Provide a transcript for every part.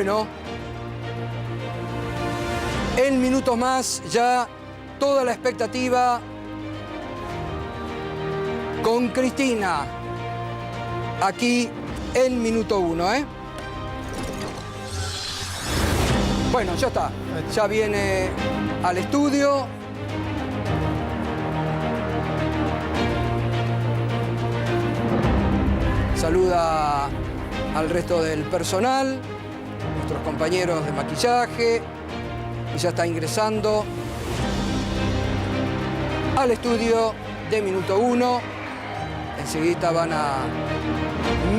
Bueno, en minutos más ya toda la expectativa con Cristina, aquí en minuto 1, ¿eh? Bueno, ya está, ya viene al estudio. Saluda al resto del personal, nuestros compañeros de maquillaje, y ya está ingresando al estudio de minuto 1. Enseguida van a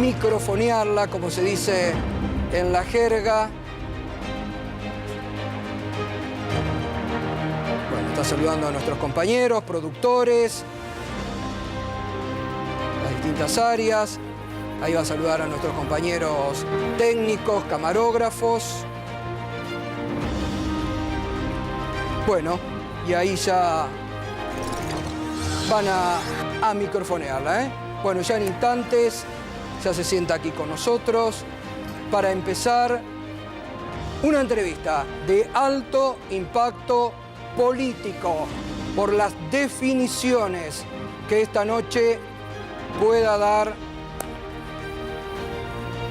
microfonearla, como se dice en la jerga. Bueno, está saludando a nuestros compañeros, productores, las distintas áreas. Ahí va a saludar a nuestros compañeros técnicos, camarógrafos. Bueno, y ahí ya van a microfonearla, ¿eh? Bueno, ya en instantes ya se sienta aquí con nosotros para empezar una entrevista de alto impacto político por las definiciones que esta noche pueda dar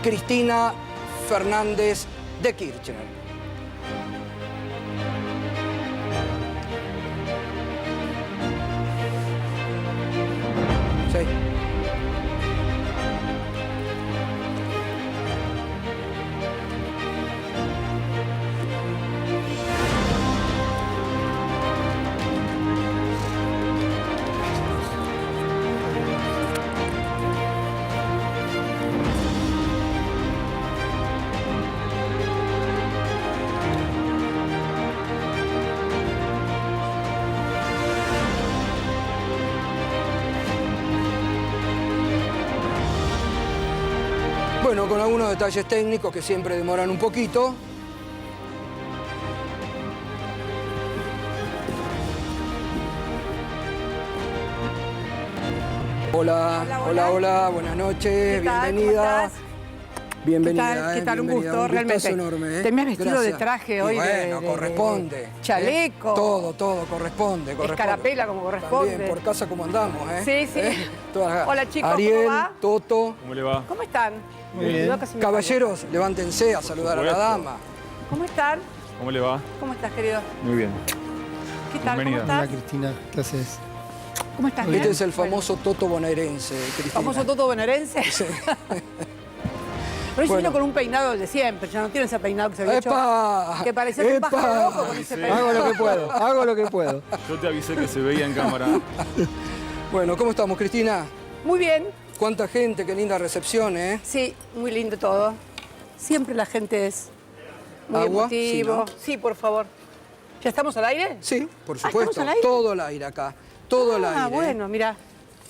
Cristina Fernández de Kirchner. Sí. Bueno, con algunos detalles técnicos que siempre demoran un poquito. Hola, hola, hola, buenas noches, bienvenida. Bienvenida. ¿Qué tal? Un bienvenida. gusto, realmente. Enorme, ¿eh? Te me has vestido Gracias. de traje hoy. Bueno, corresponde. Chaleco. Todo corresponde. Escarapela como corresponde. También, por casa como andamos, ¿eh? Sí, sí. Hola, chicos, Ariel, ¿cómo va? Toto. ¿Cómo le va? ¿Cómo están? Muy bien. Caballeros, levántense a saludar a la dama. ¿Cómo están? ¿Cómo le va? ¿Cómo estás, querido? Muy bien. ¿Qué tal? Bienvenida. ¿Cómo Hola estás? Cristina, ¿qué haces? ¿Cómo estás? Este ¿Bien? es el famoso Toto bonaerense, Cristina. ¿Famoso Toto bonaerense? Sí. Pero hoy Bueno. vino con un peinado de siempre, ya no tiene ese peinado que se había ¡Epa! hecho. Que parecía un ¡Epa! pájaro loco con ese peinado. Hago lo que puedo, hago lo que puedo. Yo te avisé que se veía en cámara. Bueno, ¿cómo estamos, Cristina? Muy bien. Cuánta gente, qué linda recepción, ¿eh? Sí, muy lindo todo. Siempre la gente es muy ¿Agua? emotivo. Sí, ¿no? Sí, por favor. ¿Ya estamos al aire? Sí, por ¿estamos supuesto. al aire? Todo el aire acá. Todo el aire. Ah, ¿eh? bueno, mira.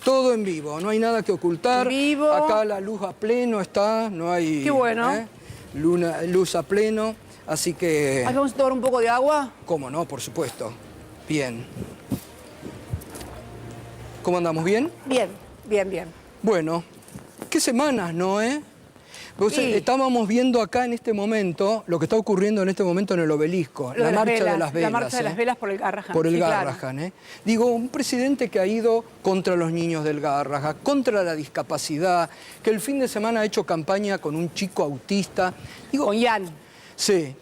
Todo en vivo, no hay nada que ocultar. En vivo. Acá la luz a pleno está, no hay... Qué bueno. Luz a pleno, así que... Ahí vamos a tomar un poco de agua. ¿Cómo no? Por supuesto. Bien. ¿Cómo andamos? ¿Bien? Bien, bien, bien. Bueno, qué semanas, ¿no, eh? Pues, Sí. estábamos viendo acá en este momento lo que está ocurriendo en este momento en el Obelisco, Lo la de marcha velas, de las velas. La marcha de las velas por el Garrahan. Por el Sí, claro. Garrahan, ¿eh? Digo, un presidente que ha ido contra los niños del Garrahan, contra la discapacidad, que el fin de semana ha hecho campaña con un chico autista. Digo, Con Ian, sí,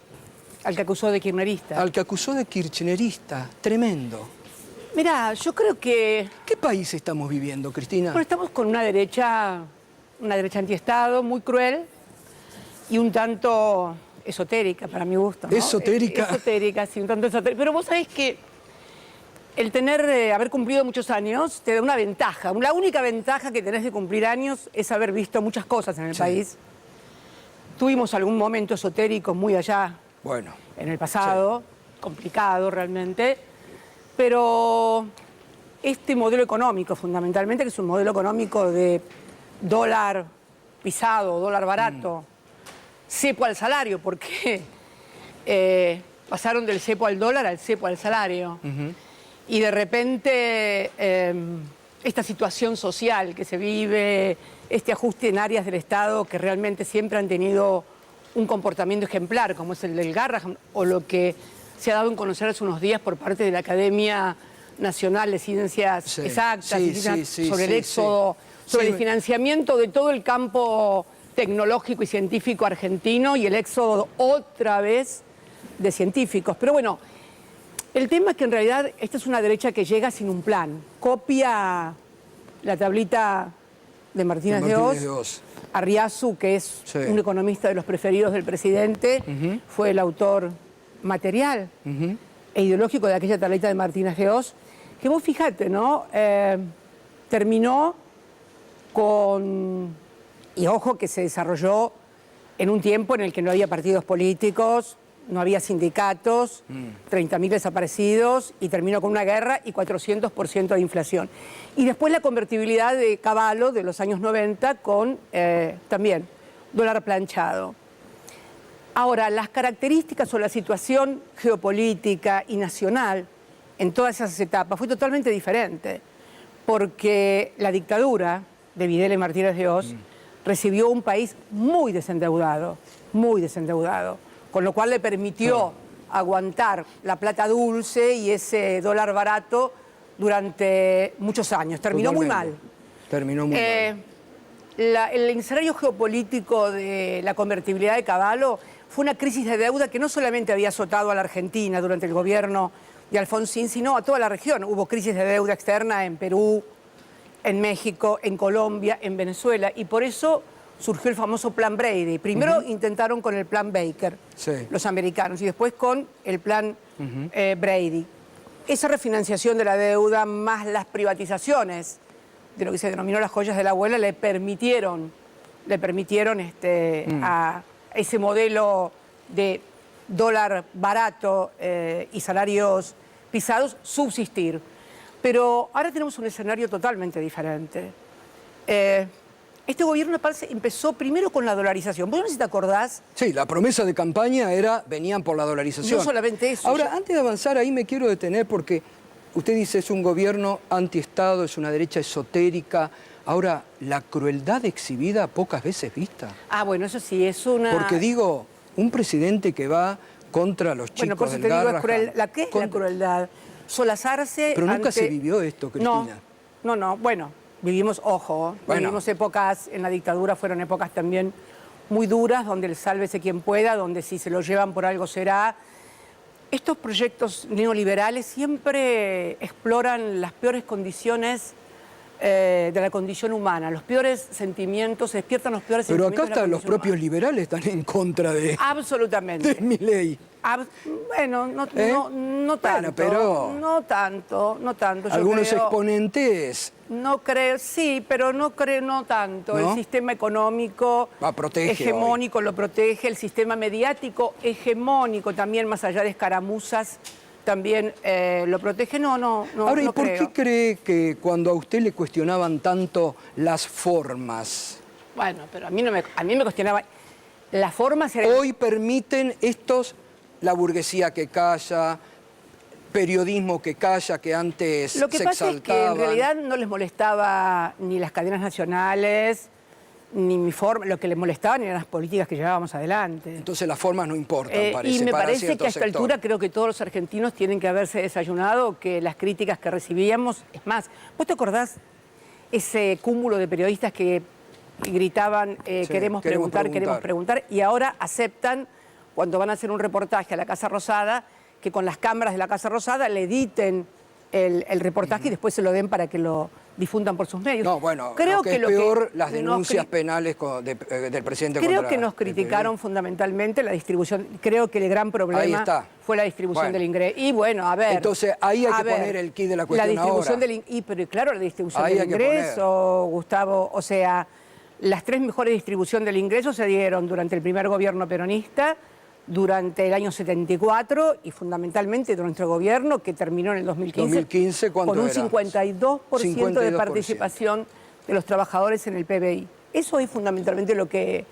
al que acusó de kirchnerista. al que acusó de kirchnerista, tremendo. Mirá, yo creo que ¿Qué país estamos viviendo, Cristina? bueno, estamos con una derecha antiestado, muy cruel y un tanto esotérica, para mi gusto, ¿no? ¿Esotérica? Esotérica, sí, un tanto esotérica. Pero vos sabés que el haber cumplido muchos años te da una ventaja. La única ventaja que tenés de cumplir años es haber visto muchas cosas en el Sí. país. Tuvimos algún momento esotérico muy allá Bueno, en el pasado, complicado realmente, pero este modelo económico fundamentalmente, que es un modelo económico de dólar pisado, dólar barato, cepo al salario, porque pasaron del cepo al dólar al cepo al salario. Y de repente esta situación social que se vive, este ajuste en áreas del Estado que realmente siempre han tenido un comportamiento ejemplar como es el del Garrahan, o lo que se ha dado en conocer hace unos días por parte de la Academia Nacional de Ciencias Exactas, sobre el éxodo, sobre el financiamiento de todo el campo tecnológico y científico argentino y el éxodo otra vez de científicos. Pero bueno, el tema es que en realidad esta es una derecha que llega sin un plan. Copia la tablita de Martínez de Oz. Arriazu, que es un economista de los preferidos del presidente, fue el autor material e ideológico de aquella tablita de Martínez de Oz, que vos fijate, ¿no? Terminó con... Y ojo que se desarrolló en un tiempo en el que no había partidos políticos, no había sindicatos, 30.000 desaparecidos, y terminó con una guerra y 400% de inflación. Y después la convertibilidad de Cavallo de los años 90 con también dólar planchado. Ahora, las características o la situación geopolítica y nacional en todas esas etapas fue totalmente diferente, porque la dictadura de Videla y Martínez de Oz recibió un país muy desendeudado, con lo cual le permitió aguantar la plata dulce y ese dólar barato durante muchos años. Terminó muy mal. Terminó muy mal. El escenario geopolítico de la convertibilidad de Cavallo fue una crisis de deuda que no solamente había azotado a la Argentina durante el gobierno de Alfonsín, sino a toda la región. Hubo crisis de deuda externa en Perú, en México, en Colombia, en Venezuela, y por eso surgió el famoso Plan Brady. Primero intentaron con el Plan Baker, los americanos, y después con el Plan Brady. Esa refinanciación de la deuda más las privatizaciones de lo que se denominó las joyas de la abuela le permitieron a ese modelo de dólar barato y salarios pisados subsistir. Pero ahora tenemos un escenario totalmente diferente. Este gobierno empezó primero con la dolarización. ¿Vos no sé si te acordás? Sí, la promesa de campaña era venían por la dolarización. No solamente eso. Ahora, antes de avanzar ahí me quiero detener porque usted dice es un gobierno antiestado, es una derecha esotérica. Ahora, la crueldad exhibida pocas veces vista. Ah, bueno, eso sí, es una... Porque digo, un presidente que va contra los chicos bueno, por eso del te digo, Garrahan, es cruel. ¿Qué es la crueldad? Solazarse Pero nunca se vivió esto, Cristina. No, bueno, vivimos, ojo, vivimos épocas, en la dictadura fueron épocas también muy duras, donde el sálvese quien pueda, donde si se lo llevan por algo será. Estos proyectos neoliberales siempre exploran las peores condiciones de la condición humana, los peores sentimientos, se despiertan los peores Pero sentimientos. acá los propios liberales están en contra de Milei. Bueno, no tanto. Bueno, pero no tanto. Algunos exponentes. No creo, sí, pero no tanto. ¿No? El sistema económico hegemónico lo protege, el sistema mediático hegemónico también, más allá de escaramuzas, también lo protege. Ahora, ¿y por qué cree que cuando a usted le cuestionaban tanto las formas? Bueno, pero a mí me cuestionaban. Las formas eran... Hoy permiten la burguesía que calla, periodismo que calla, que antes se exaltaban. Lo que pasa es que en realidad no les molestaba ni las cadenas nacionales, ni mi forma, lo que les molestaban eran las políticas que llevábamos adelante. Entonces las formas no importan, parece. Y me para parece que a esta sector. altura creo que todos los argentinos tienen que haberse desayunado que las críticas que recibíamos, es más, ¿vos te acordás ese cúmulo de periodistas que gritaban queremos preguntar, y ahora aceptan cuando van a hacer un reportaje a la Casa Rosada, que con las cámaras de la Casa Rosada le editen el reportaje y después se lo den para que lo difundan por sus medios? No, bueno, creo que es peor las denuncias penales del presidente. Creo que nos criticaron fundamentalmente la distribución. Creo que el gran problema fue la distribución del ingreso. Y bueno, a ver... Entonces ahí hay que poner el quid de la cuestión ahora. Pero claro, la distribución del ingreso, Gustavo, o sea, las tres mejores distribuciones del ingreso se dieron durante el primer gobierno peronista, durante el año 74 y fundamentalmente durante nuestro gobierno que terminó en el 2015 con un 52% de participación de los trabajadores en el PBI. Eso es fundamentalmente lo que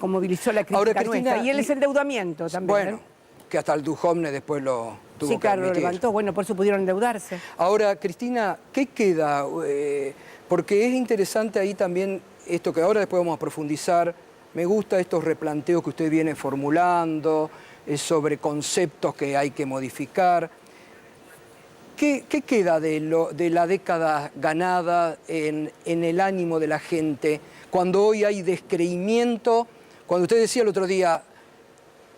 movilizó la crítica. Ahora, Cristina, nuestra. Y el desendeudamiento también. Bueno, que hasta el Duhovne después lo tuvo que claro, admitir. lo levantó. Bueno, por eso pudieron endeudarse. Ahora, Cristina, ¿qué queda? Porque es interesante ahí también esto que ahora después vamos a profundizar me gusta estos replanteos que usted viene formulando, sobre conceptos que hay que modificar. ¿Qué queda de la década ganada en el ánimo de la gente, cuando hoy hay descreimiento? Cuando usted decía el otro día,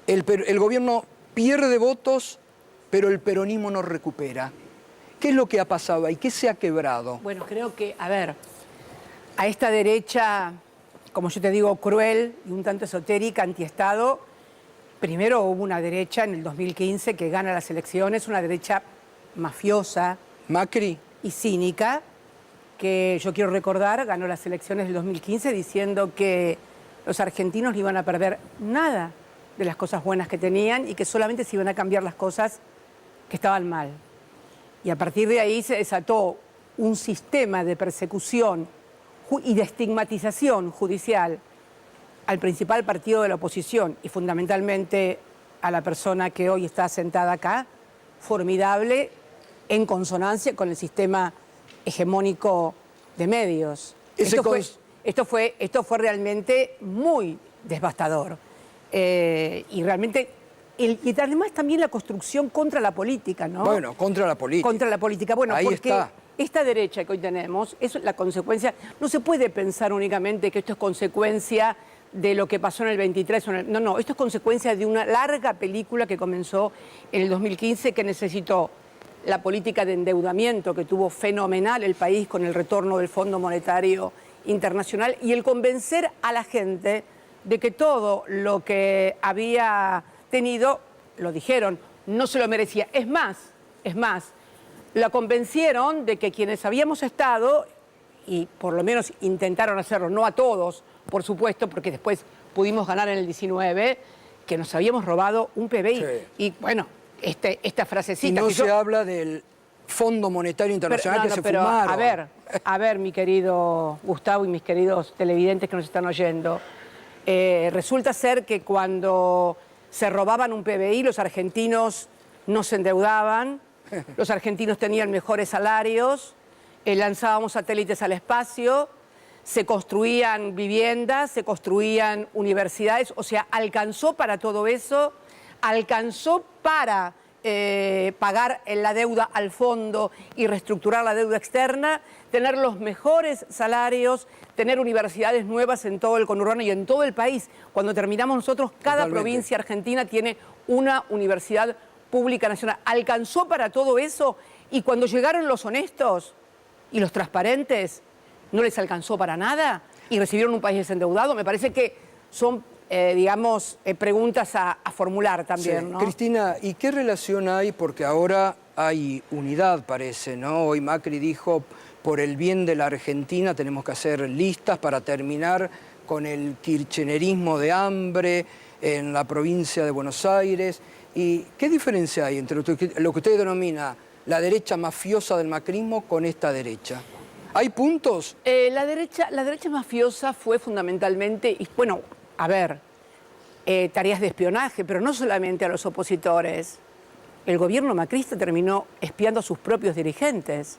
el gobierno pierde votos, pero el peronismo no recupera. ¿Qué es lo que ha pasado ahí? ¿Qué se ha quebrado? Bueno, creo que, a ver, a esta derecha, como yo te digo, cruel y un tanto esotérica, antiestado, primero hubo una derecha en el 2015 que gana las elecciones, una derecha mafiosa. Macri. Y cínica, que yo quiero recordar, ganó las elecciones del 2015 diciendo que los argentinos no iban a perder nada de las cosas buenas que tenían y que solamente se iban a cambiar las cosas que estaban mal. Y a partir de ahí se desató un sistema de persecución y de estigmatización judicial al principal partido de la oposición y fundamentalmente a la persona que hoy está sentada acá, formidable, en consonancia con el sistema hegemónico de medios. Esto fue realmente muy devastador. Y realmente, y además también la construcción contra la política, ¿no? Bueno, contra la política. Contra la política. Bueno, ahí porque está. Esta derecha que hoy tenemos es la consecuencia. No se puede pensar únicamente que esto es consecuencia de lo que pasó en el 23. No, esto es consecuencia de una larga película que comenzó en el 2015 que necesitó la política de endeudamiento que tuvo fenomenal el país con el retorno del Fondo Monetario Internacional y el convencer a la gente de que todo lo que había tenido, lo dijeron, no se lo merecía. Es más, la convencieron de que quienes habíamos estado, y por lo menos intentaron hacerlo, no a todos, por supuesto, porque después pudimos ganar en el 19, que nos habíamos robado un PBI. Sí. Y bueno, esta frasecita... Y no que se habla del Fondo Monetario Internacional que se pero, fumaron. a ver, mi querido Gustavo y mis queridos televidentes que nos están oyendo, resulta ser que cuando se robaban un PBI, los argentinos no se endeudaban, los argentinos tenían mejores salarios, lanzábamos satélites al espacio, se construían viviendas, se construían universidades, o sea, alcanzó para todo eso, alcanzó para pagar la deuda al fondo y reestructurar la deuda externa, tener los mejores salarios, tener universidades nuevas en todo el conurbano y en todo el país. Cuando terminamos nosotros, cada Totalmente. provincia argentina tiene una universidad pública nacional. Alcanzó para todo eso y cuando llegaron los honestos y los transparentes, no les alcanzó para nada y recibieron un país desendeudado. Me parece que son, preguntas a formular también, Sí. ¿no? Cristina, ¿y qué relación hay? Porque ahora hay unidad, parece, ¿no? Hoy Macri dijo, por el bien de la Argentina tenemos que hacer listas para terminar con el kirchnerismo de hambre en la provincia de Buenos Aires. ¿Y qué diferencia hay entre lo que usted denomina la derecha mafiosa del macrismo con esta derecha? ¿Hay puntos? La derecha mafiosa fue fundamentalmente, y bueno, a ver, tareas de espionaje, pero no solamente a los opositores. El gobierno macrista terminó espiando a sus propios dirigentes.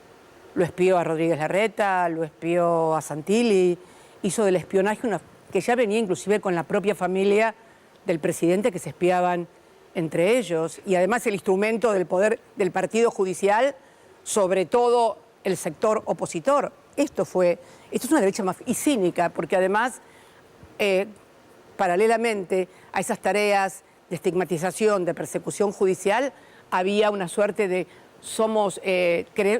Lo espió a Rodríguez Larreta, lo espió a Santilli, hizo del espionaje que ya venía inclusive con la propia familia del presidente, que se espiaban entre ellos. Y además el instrumento del poder del partido judicial, sobre todo el sector opositor. Esto es una derecha y cínica, porque además, paralelamente a esas tareas de estigmatización, de persecución judicial, había una suerte de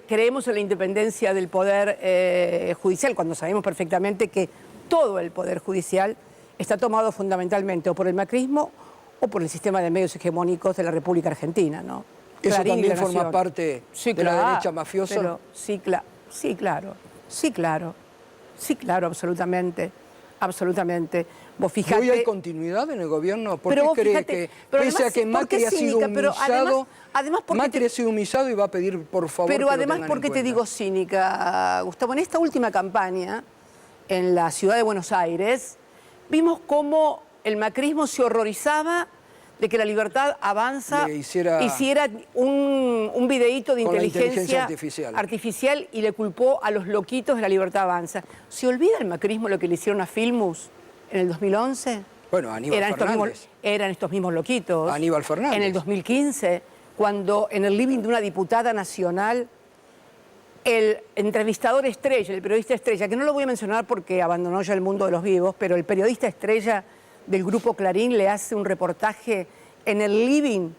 creemos en la independencia del poder judicial, cuando sabemos perfectamente que todo el poder judicial está tomado fundamentalmente o por el macrismo o por el sistema de medios hegemónicos de la República Argentina, ¿no? ¿Eso Clarín y también La forma Nación. parte Sí, de la claro, derecha mafiosa? pero sí, claro, absolutamente. Vos fijate... ¿Hoy hay continuidad en el gobierno? ¿Por Pero qué vos cree fíjate, que, pero pese además, a que ¿por Macri qué ha sido cínica? Pero humillado, además porque Macri ha sido humillado y va a pedir, por favor, Pero que además, lo ¿por qué tengan te en digo cuenta? cínica, Gustavo? En esta última campaña, en la ciudad de Buenos Aires, vimos cómo el macrismo se horrorizaba de que la Libertad Avanza hiciera un videíto de Con la inteligencia inteligencia artificial y le culpó a los loquitos de la Libertad Avanza. ¿Se olvida el macrismo lo que le hicieron a Filmus en el 2011. Bueno, Aníbal Fernández. Eran estos mismos loquitos. Aníbal Fernández. En el 2015, cuando en el living de una diputada nacional, el entrevistador estrella, el periodista estrella, que no lo voy a mencionar porque abandonó ya el mundo de los vivos, pero el periodista estrella del Grupo Clarín le hace un reportaje en el living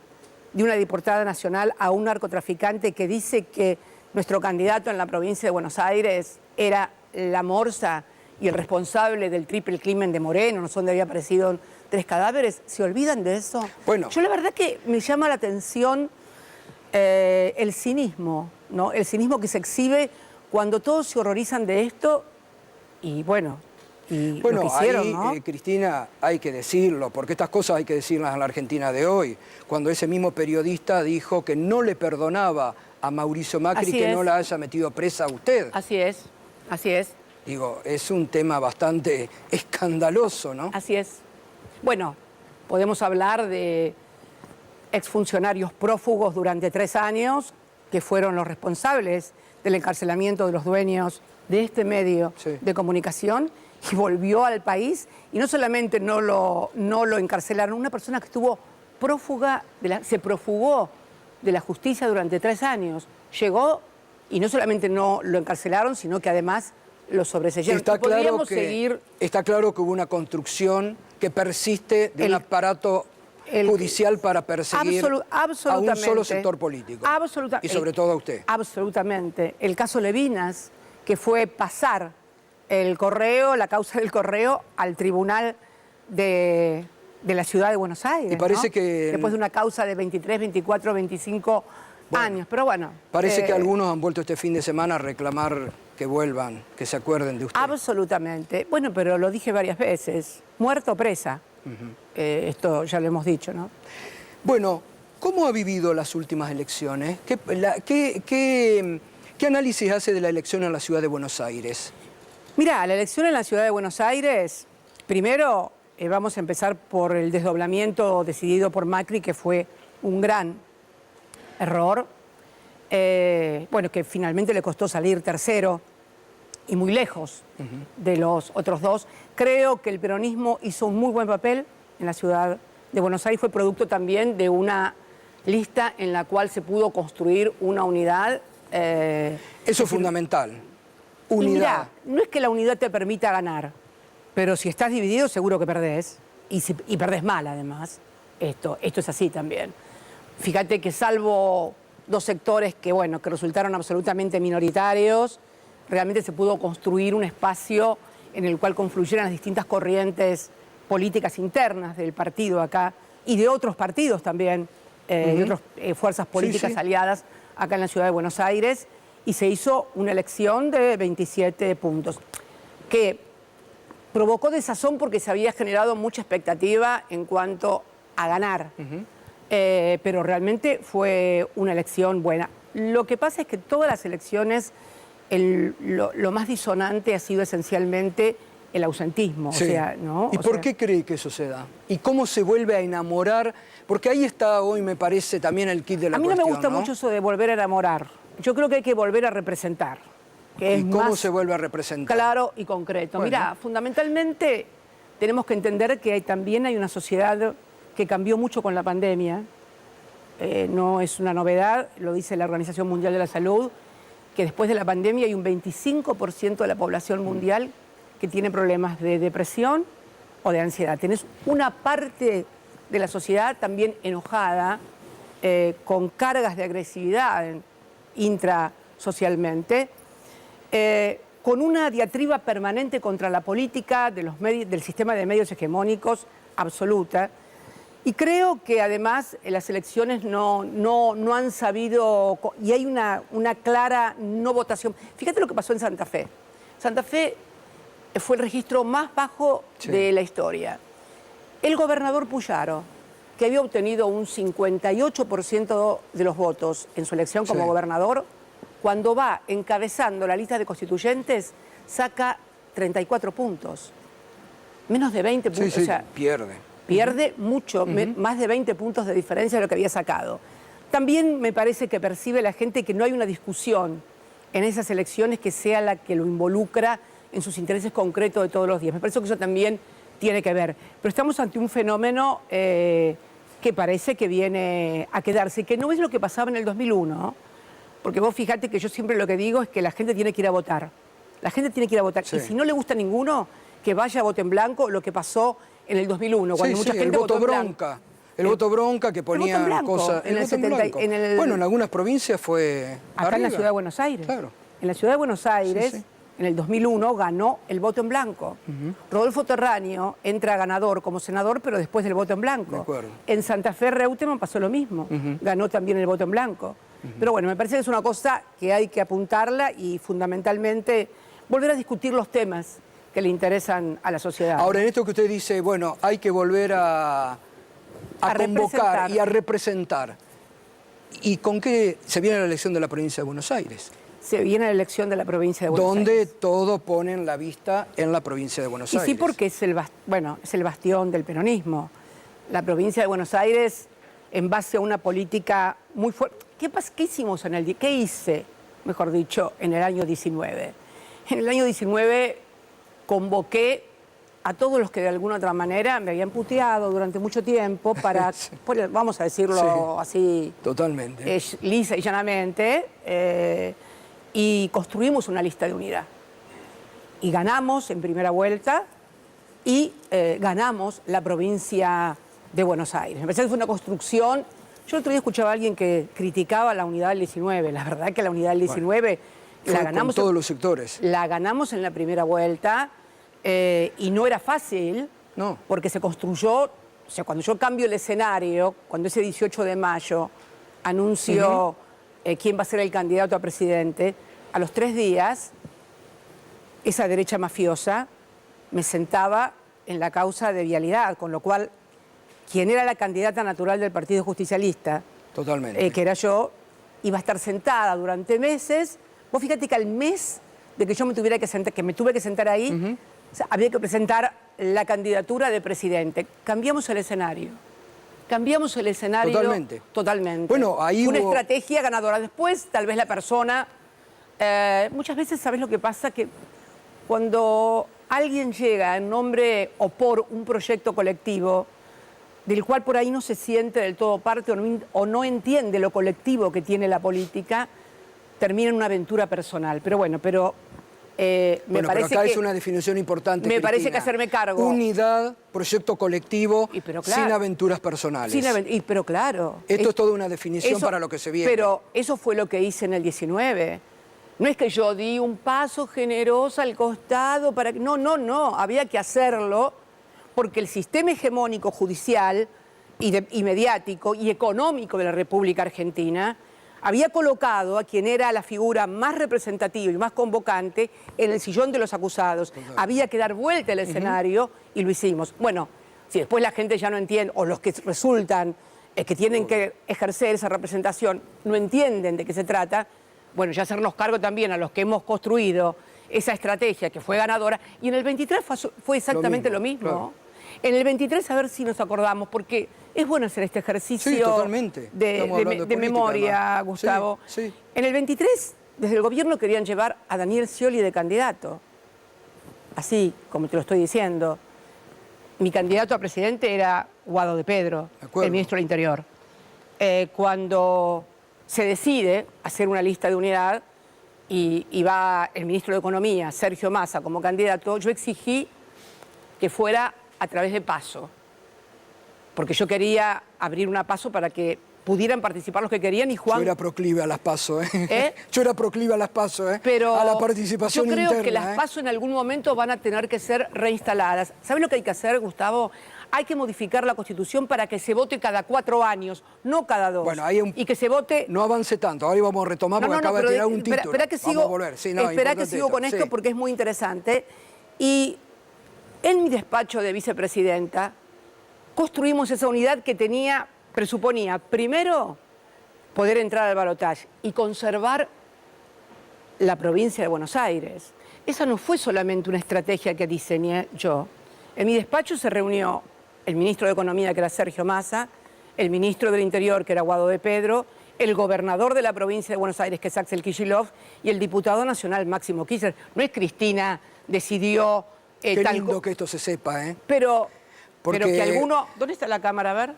de una diputada nacional a un narcotraficante que dice que nuestro candidato en la provincia de Buenos Aires era la morsa y el responsable del triple crimen de Moreno, no sé dónde había aparecido 3 cadáveres. ¿Se olvidan de eso? Bueno. Yo la verdad que me llama la atención el cinismo, ¿no? El cinismo que se exhibe cuando todos se horrorizan de esto y bueno, lo que hicieron, ahí, ¿no? Cristina, hay que decirlo, porque estas cosas hay que decirlas en la Argentina de hoy. Cuando ese mismo periodista dijo que no le perdonaba a Mauricio Macri que no la haya metido presa a usted. Así es, así es. Digo, es un tema bastante escandaloso, ¿no? Así es. Bueno, podemos hablar de exfuncionarios prófugos durante 3 años que fueron los responsables del encarcelamiento de los dueños de este medio de comunicación y volvió al país y no solamente no lo encarcelaron, una persona que estuvo prófuga, se profugó de la justicia durante 3 años. Llegó y no solamente no lo encarcelaron, sino que además lo sobreseyeron. Está claro que hubo una construcción que persiste de un aparato judicial para perseguir a un solo sector político. Y sobre todo a usted. Absolutamente. El caso Levinas, que fue pasar el correo, la causa del correo, al tribunal de la ciudad de Buenos Aires. Y parece ¿no? que... Después de una causa de 23, 24, 25 años. Pero bueno. Parece que algunos han vuelto este fin de semana a reclamar que vuelvan, que se acuerden de usted. Absolutamente. Bueno, pero lo dije varias veces. Muerto o presa. Esto ya lo hemos dicho, ¿no? Bueno, ¿cómo ha vivido las últimas elecciones? ¿Qué análisis hace de la elección en la ciudad de Buenos Aires? Mirá, la elección en la ciudad de Buenos Aires, primero vamos a empezar por el desdoblamiento decidido por Macri, que fue un gran error. Bueno, que finalmente le costó salir tercero y muy lejos de los otros 2. Creo que el peronismo hizo un muy buen papel en la ciudad de Buenos Aires. Fue producto también de una lista en la cual se pudo construir una unidad. Eso es fundamental. Unidad. Y mirá, no es que la unidad te permita ganar, pero si estás dividido seguro que perdés. Y perdés mal, además. Esto es así también. Fíjate que salvo 2 sectores que resultaron absolutamente minoritarios, realmente se pudo construir un espacio en el cual confluyeran las distintas corrientes políticas internas del partido acá y de otros partidos también, de otras fuerzas políticas aliadas acá en la ciudad de Buenos Aires, y se hizo una elección de 27 puntos, que provocó desazón porque se había generado mucha expectativa en cuanto a ganar, pero realmente fue una elección buena. Lo que pasa es que todas las elecciones, lo más disonante ha sido esencialmente el ausentismo. Sí. O sea, ¿no? ¿Y por qué cree que eso se da? ¿Y cómo se vuelve a enamorar? Porque ahí está hoy, me parece, también el kit de la cuestión. A mí no me gusta mucho eso de volver a enamorar. Yo creo que hay que volver a representar. ¿Y cómo se vuelve a representar? Claro y concreto. Bueno. Mirá, fundamentalmente tenemos que entender que también hay una sociedad que cambió mucho con la pandemia. No es una novedad, lo dice la Organización Mundial de la Salud, que después de la pandemia hay un 25% de la población mundial que tiene problemas de depresión o de ansiedad. Tenés una parte de la sociedad también enojada, con cargas de agresividad intrasocialmente, con una diatriba permanente contra la política del sistema de medios hegemónicos absoluta. Y creo que además las elecciones no han sabido, y hay una clara no votación. Fíjate lo que pasó en Santa Fe. Santa Fe fue el registro más bajo de la historia. El gobernador Puyaro, que había obtenido un 58% de los votos en su elección como gobernador, cuando va encabezando la lista de constituyentes, saca 34 puntos. Menos de 20 puntos. Sí, o sea, pierde mucho, más de 20 puntos de diferencia de lo que había sacado. También me parece que percibe la gente que no hay una discusión en esas elecciones que sea la que lo involucra en sus intereses concretos de todos los días. Me parece que eso también tiene que ver. Pero estamos ante un fenómeno que parece que viene a quedarse, que no es lo que pasaba en el 2001, porque vos fíjate que yo siempre lo que digo es que la gente tiene que ir a votar. La gente tiene que ir a votar. Sí. Y si no le gusta ninguno, que vaya a voto en blanco, lo que pasó en el 2001, cuando mucha gente el voto votó en blanco. bronca. El voto bronca que ponía voto en blanco, cosas. en el voto en 70 blanco. Bueno, en algunas provincias fue. Acá en la arriba. Ciudad de Buenos Aires. Claro. En la Ciudad de Buenos Aires, Sí. en el 2001, ganó el voto en blanco. Rodolfo Terráneo entra ganador como senador, pero después del voto en blanco. De acuerdo. En Santa Fe, Reutemann pasó lo mismo. Ganó también el voto en blanco. Pero bueno, me parece que es una cosa que hay que apuntarla y fundamentalmente volver a discutir los temas que le interesan a la sociedad. Ahora, en esto que usted dice, bueno, hay que volver a convocar representar. y a representar. ¿Y con qué se viene la elección de la provincia de Buenos Aires? Se viene la elección de la provincia de Buenos Donde Aires. todos ponen la vista en la provincia de Buenos Y Aires. sí, porque es el bastión del peronismo. La provincia de Buenos Aires, en base a una política muy fuerte. ¿Qué hicimos qué hice, mejor dicho, en el año 19? En el año 19 convoqué a todos los que de alguna otra manera me habían puteado durante mucho tiempo para, Sí. vamos a decirlo así, Totalmente. lisa y llanamente, y construimos una lista de unidad. Y ganamos en primera vuelta y ganamos la provincia de Buenos Aires. Me parece que fue una construcción. Yo el otro día escuchaba a alguien que criticaba la unidad del 19. La verdad que la unidad del 19 Fue la ganamos. con todos los sectores. La ganamos en la primera vuelta y no era fácil, No. porque se construyó, o sea, cuando yo cambio el escenario, cuando ese 18 de mayo anuncio quién va a ser el candidato a presidente, a los 3 días, esa derecha mafiosa me sentaba en la causa de vialidad, con lo cual, quien era la candidata natural del Partido Justicialista, Totalmente. que era yo, iba a estar sentada durante meses. Vos fíjate que al mes de que yo me tuve que sentar ahí, o sea, había que presentar la candidatura de presidente. Cambiamos el escenario. Cambiamos el escenario Totalmente. totalmente. Bueno, ahí Fue una hubo- estrategia ganadora. Después, tal vez la persona... muchas veces, ¿sabes lo que pasa? Que cuando alguien llega en nombre o por un proyecto colectivo, del cual por ahí no se siente del todo parte o no entiende lo colectivo que tiene la política, termina en una aventura personal. Pero bueno, me Bueno, pero parece acá que es una definición importante. me parece Cristina. que hacerme cargo. Unidad, proyecto colectivo, pero claro. sin aventuras personales. pero claro. Esto es toda una definición eso- para lo que se viene. Pero eso fue lo que hice en el 19. No es que yo di un paso generoso al costado para que... No. Había que hacerlo porque el sistema hegemónico judicial y mediático y económico de la República Argentina había colocado a quien era la figura más representativa y más convocante en el sillón de los acusados. Había que dar vuelta al escenario y lo hicimos. Bueno, si después la gente ya no entiende, o los que resultan que tienen que ejercer esa representación no entienden de qué se trata, bueno, ya hacernos cargo también a los que hemos construido esa estrategia que fue ganadora. Y en el 23 fue exactamente lo mismo. claro. En el 23, a ver si nos acordamos, porque es bueno hacer este ejercicio Sí, totalmente. Estamos hablando de de política, memoria, además. Gustavo. Sí. En el 23, desde el gobierno querían llevar a Daniel Scioli de candidato. Así, como te lo estoy diciendo. Mi candidato a presidente era Guado de Pedro, De acuerdo. el ministro del Interior. Cuando se decide hacer una lista de unidad y va el ministro de Economía, Sergio Massa, como candidato, yo exigí que fuera a través de PASO, porque yo quería abrir una PASO para que pudieran participar los que querían y Yo Juan... era proclive a las PASO, ¿eh? ¿Eh? Yo era proclive a las PASO, ¿eh? Pero a la participación yo creo interna. que las PASO en algún momento van a tener que ser reinstaladas. ¿Sabes lo que hay que hacer, Gustavo? Hay que modificar la Constitución para que se vote cada 4 años, no cada 2. Bueno, hay un... Y que se vote... No avance tanto, ahora vamos a retomar porque acaba de pero tirar un título. Espera que Vamos sigo, a volver. Sí, no, espera que importante sigo con esto sí. porque es muy interesante. Y en mi despacho de vicepresidenta construimos esa unidad que presuponía, primero, poder entrar al balotaje y conservar la provincia de Buenos Aires. Esa no fue solamente una estrategia que diseñé yo. En mi despacho se reunió el ministro de Economía, que era Sergio Massa, el ministro del Interior, que era Guado de Pedro, el gobernador de la provincia de Buenos Aires, que es Axel Kicillof, y el diputado nacional Máximo Kirchner. No es Cristina decidió Qué lindo que esto se sepa, ¿eh? Pero Porque- que alguno... ¿Dónde está la cámara? A ver.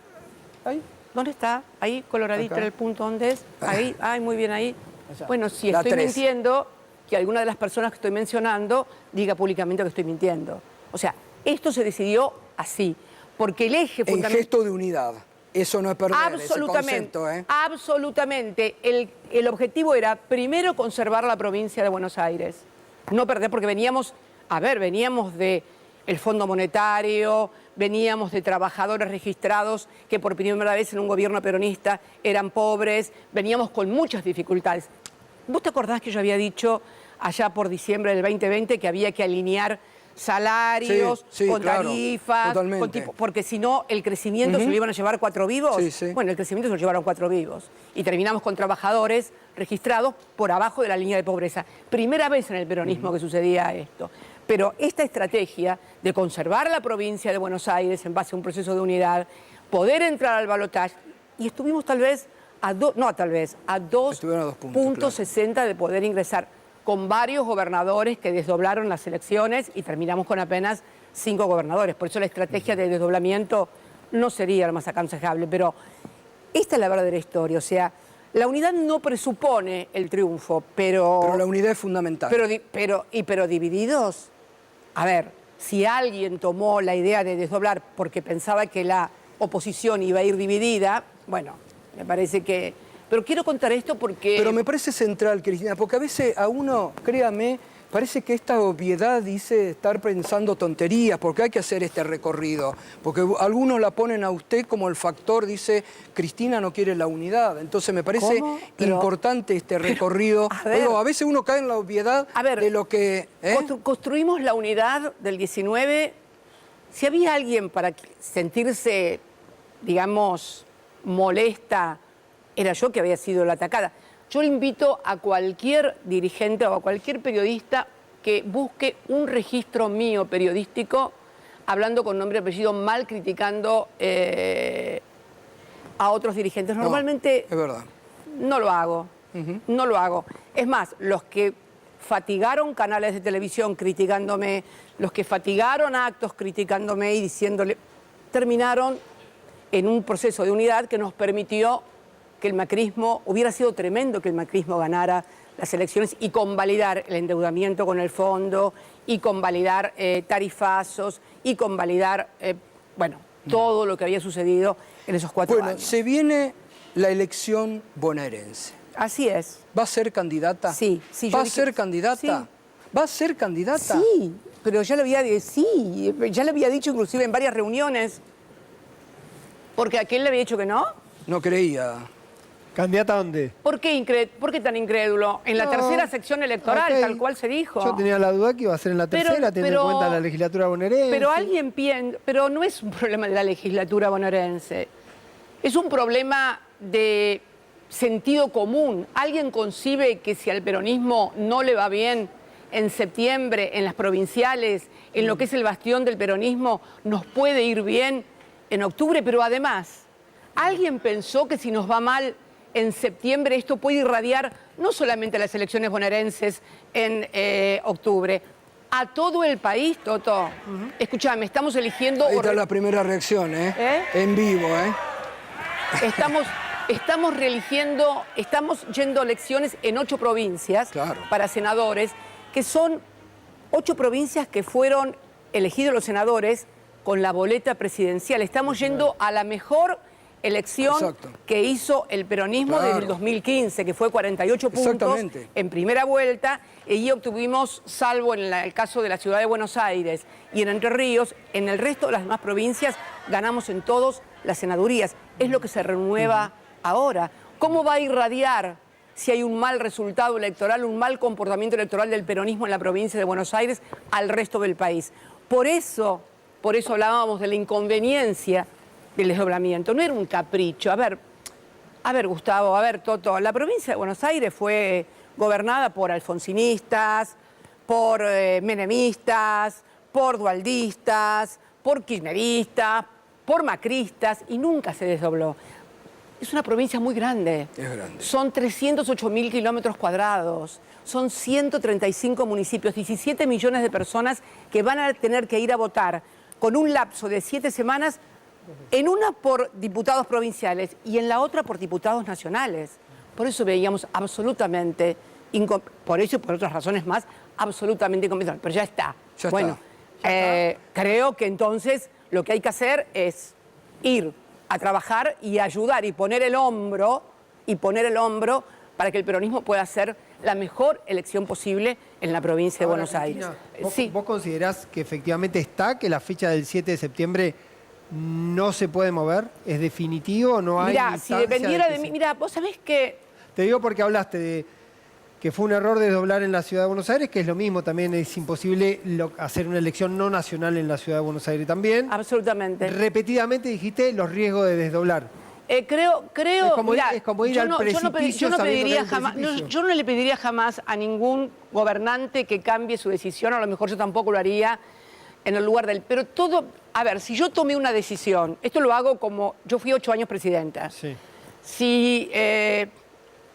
Ahí. ¿Dónde está? Ahí, coloradito Acá. en el punto. ¿Dónde es? Ahí. Ay, muy bien ahí. Allá. Bueno, si La estoy 3. mintiendo, que alguna de las personas que estoy mencionando diga públicamente que estoy mintiendo. O sea, esto se decidió así. Porque el eje En fundamental... gesto de unidad. Eso no es perder ese Absolutamente, concepto, ¿eh? absolutamente. El objetivo era primero conservar la provincia de Buenos Aires, no perder, porque veníamos del Fondo Monetario, veníamos de trabajadores registrados que por primera vez en un gobierno peronista eran pobres, veníamos con muchas dificultades. ¿Vos te acordás que yo había dicho allá por diciembre del 2020 que había que alinear salarios, Sí, con claro, tarifas, totalmente. porque si no el crecimiento se lo iban a llevar 4 vivos? Sí, sí. Bueno, el crecimiento se lo llevaron 4 vivos. Y terminamos con trabajadores registrados por abajo de la línea de pobreza. Primera vez en el peronismo que sucedía esto. Pero esta estrategia de conservar la provincia de Buenos Aires en base a un proceso de unidad, poder entrar al balotaje, y estuvimos tal vez a 2 Estuvieron a 2 puntos, puntos 60 de poder ingresar, con varios gobernadores que desdoblaron las elecciones y terminamos con apenas 5 gobernadores. Por eso la estrategia de desdoblamiento no sería la más aconsejable, pero esta es la verdadera historia. O sea, la unidad no presupone el triunfo, Pero la unidad es fundamental. pero divididos. A ver, si alguien tomó la idea de desdoblar porque pensaba que la oposición iba a ir dividida, bueno, me parece que... Pero quiero contar esto porque... Pero me parece central, Cristina, porque a veces a uno, créame, parece que esta obviedad dice estar pensando tonterías, porque hay que hacer este recorrido. Porque algunos la ponen a usted como el factor, dice, Cristina no quiere la unidad. Entonces me parece ¿Cómo? Pero- importante este recorrido. a ver. Digo, a veces uno cae en la obviedad A ver, de lo que... ¿eh? Construimos la unidad del 19. Si había alguien para sentirse, digamos, molesta, era yo que había sido la atacada. Yo le invito a cualquier dirigente o a cualquier periodista que busque un registro mío periodístico, hablando con nombre y apellido, mal criticando a otros dirigentes. No, Normalmente es verdad. no lo hago, no lo hago. Es más, los que fatigaron canales de televisión criticándome, los que fatigaron actos criticándome y diciéndole, terminaron en un proceso de unidad que nos permitió que el macrismo, hubiera sido tremendo que el macrismo ganara las elecciones y convalidar el endeudamiento con el fondo, y convalidar tarifazos, y convalidar, todo lo que había sucedido en esos 4 años. Se viene la elección bonaerense. Así es. ¿Va a ser candidata? Sí, yo ¿Va a dije- ser candidata? Sí. ¿Va a ser candidata? Sí, pero ya lo había dicho inclusive en varias reuniones. Porque aquel le había dicho que no. No creía. ¿Candidata a dónde? ¿Por qué tan incrédulo? En la No, tercera sección electoral, ok. tal cual se dijo. Yo tenía la duda que iba a ser en la tercera, teniendo en cuenta la legislatura bonaerense. Pero no es un problema de la legislatura bonaerense. Es un problema de sentido común. ¿Alguien concibe que si al peronismo no le va bien en septiembre, en las provinciales, en lo que es el bastión del peronismo, nos puede ir bien en octubre? Pero además, ¿alguien pensó que si nos va mal en septiembre esto puede irradiar no solamente a las elecciones bonaerenses en octubre, a todo el país, Toto? Escúchame, estamos eligiendo... Ahí está la primera reacción, ¿eh? ¿Eh? En vivo, ¿eh? Estamos yendo a elecciones en 8 provincias Claro. para senadores, que son 8 provincias que fueron elegidos los senadores con la boleta presidencial. Estamos yendo a la mejor elección Exacto. que hizo el peronismo Claro. desde el 2015, que fue 48 puntos Exactamente. en primera vuelta, y obtuvimos, salvo en el caso de la ciudad de Buenos Aires y en Entre Ríos, en el resto de las demás provincias ganamos en todas las senadurías. Es lo que se renueva ahora. ¿Cómo va a irradiar si hay un mal resultado electoral, un mal comportamiento electoral del peronismo en la provincia de Buenos Aires al resto del país? Por eso hablábamos de la inconveniencia del desdoblamiento. No era un capricho. A ver, Gustavo, Toto, la provincia de Buenos Aires fue gobernada por alfonsinistas, por menemistas, por dualdistas, por kirchneristas, por macristas, y nunca se desdobló. es una provincia muy grande. Es grande. Son 308.000 kilómetros cuadrados, son 135 municipios, 17 millones de personas que van a tener que ir a votar con un lapso de 7 semanas, en una por diputados provinciales y en la otra por diputados nacionales. Por eso veíamos absolutamente, por eso y por otras razones más, absolutamente inconveniente. Pero ya está. Ya bueno, creo que entonces lo que hay que hacer es ir a trabajar y ayudar y poner el hombro para que el peronismo pueda hacer la mejor elección posible en la provincia de Buenos Aires. Cristina, ¿vos considerás que efectivamente está, que la fecha del 7 de septiembre no se puede mover? ¿Es definitivo? ¿No hay Mirá, si dependiera de mí, mira, vos sabés que... Te digo porque hablaste de que fue un error desdoblar en la Ciudad de Buenos Aires, que es lo mismo, también es imposible hacer una elección no nacional en la Ciudad de Buenos Aires también. Absolutamente. Repetidamente dijiste los riesgos de desdoblar. Creo, es como ir al precipicio sabiendo que hay un precipicio. Yo no le pediría jamás a ningún gobernante que cambie su decisión, a lo mejor yo tampoco lo haría en el lugar del... Pero todo, a ver, si yo tomé una decisión, esto lo hago como, yo fui 8 años presidenta. Sí. Si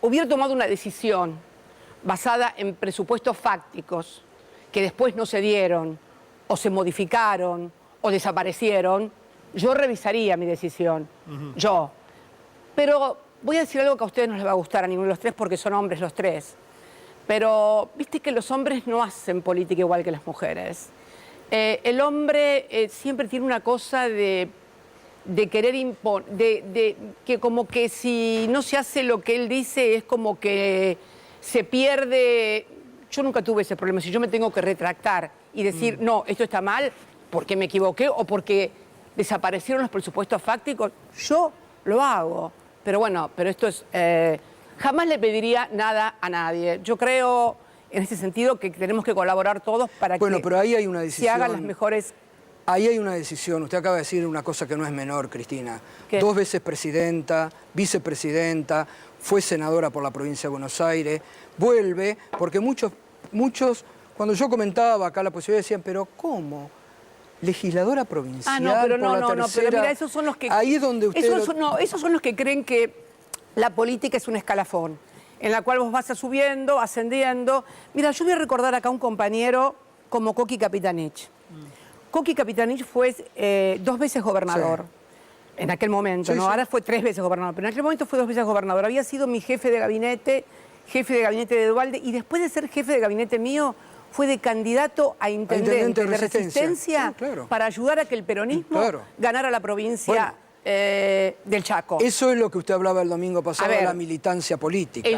hubiera tomado una decisión basada en presupuestos fácticos que después no se dieron, o se modificaron, o desaparecieron, yo revisaría mi decisión. Yo. Pero voy a decir algo que a ustedes no les va a gustar a ninguno de los tres porque son hombres los tres. Pero viste que los hombres no hacen política igual que las mujeres. El hombre siempre tiene una cosa de querer imponer, que como que si no se hace lo que él dice es como que se pierde. Yo nunca tuve ese problema. Si yo me tengo que retractar y decir, no, esto está mal porque me equivoqué o porque desaparecieron los presupuestos fácticos, yo lo hago. Pero bueno, pero esto es... jamás le pediría nada a nadie. Yo creo, en ese sentido, que tenemos que colaborar todos para que pero ahí hay una decisión, se hagan las mejores... Ahí hay una decisión. Usted acaba de decir una cosa que no es menor, Cristina. ¿Qué? 2 veces presidenta, vicepresidenta, fue senadora por la provincia de Buenos Aires, vuelve, porque muchos, cuando yo comentaba acá la posibilidad, decían, pero ¿cómo? Legisladora provincial pero por la tercera. pero mira, esos son los que... Ahí es donde usted... esos son los que creen que la política es un escalafón, en la cual vos vas subiendo, ascendiendo. Mira, yo voy a recordar acá a un compañero como Coqui Capitanich. Coqui Capitanich fue 2 veces gobernador. Sí. En aquel momento, ¿no? Sí. Ahora fue 3 veces gobernador, pero en aquel momento fue 2 veces gobernador. Había sido mi jefe de gabinete de Duhalde, y después de ser jefe de gabinete mío, fue de candidato a intendente de Resistencia, claro, para ayudar a que el peronismo ganara la provincia del Chaco. Eso es lo que usted hablaba el domingo pasado, de la militancia política.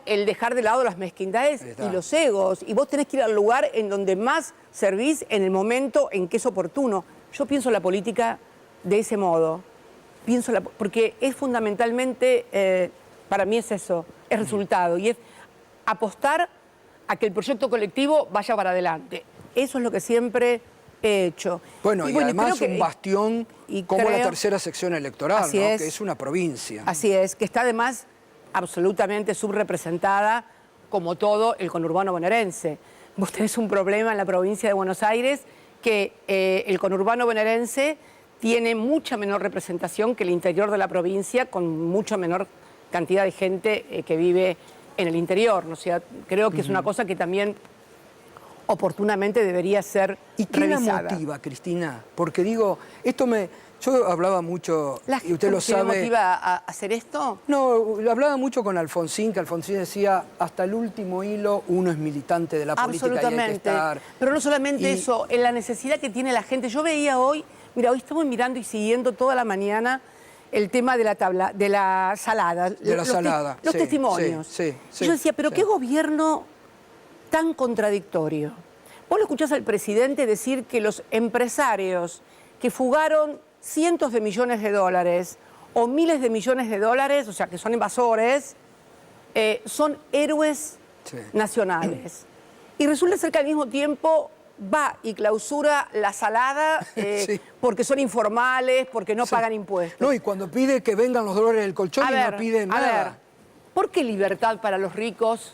El dejar de lado las mezquindades y los egos. Y vos tenés que ir al lugar en donde más servís en el momento en que es oportuno. Yo pienso la política de ese modo. Porque es fundamentalmente, para mí es eso, es resultado. Y es apostar a que el proyecto colectivo vaya para adelante. Eso es lo que siempre he hecho. Bueno, y además un bastión como la tercera sección electoral, ¿no? Que es una provincia. Así es, que está además absolutamente subrepresentada, como todo el conurbano bonaerense. Vos tenés un problema en la provincia de Buenos Aires, que el conurbano bonaerense tiene mucha menor representación que el interior de la provincia, con mucha menor cantidad de gente que vive en el interior. O sea, creo que es una cosa que también oportunamente debería ser ¿Y qué revisada. la motiva, Cristina? Porque digo, yo hablaba mucho, y usted lo sabe... ¿Qué motiva a hacer esto? No, hablaba mucho con Alfonsín, que Alfonsín decía, hasta el último hilo uno es militante de la política y hay que estar. Pero no solamente eso, en la necesidad que tiene la gente. Yo veía hoy, mira, hoy estamos mirando y siguiendo toda la mañana el tema de la tabla, de la salada. Los testimonios. Sí, yo decía, pero qué gobierno tan contradictorio. Vos lo escuchás al presidente decir que los empresarios que fugaron cientos de millones de dólares o miles de millones de dólares, o sea, que son invasores, son héroes nacionales. Y resulta ser que al mismo tiempo va y clausura la salada porque son informales, porque no pagan impuestos. No, y cuando pide que vengan los dólares del colchón no pide nada. A ver, ¿por qué libertad para los ricos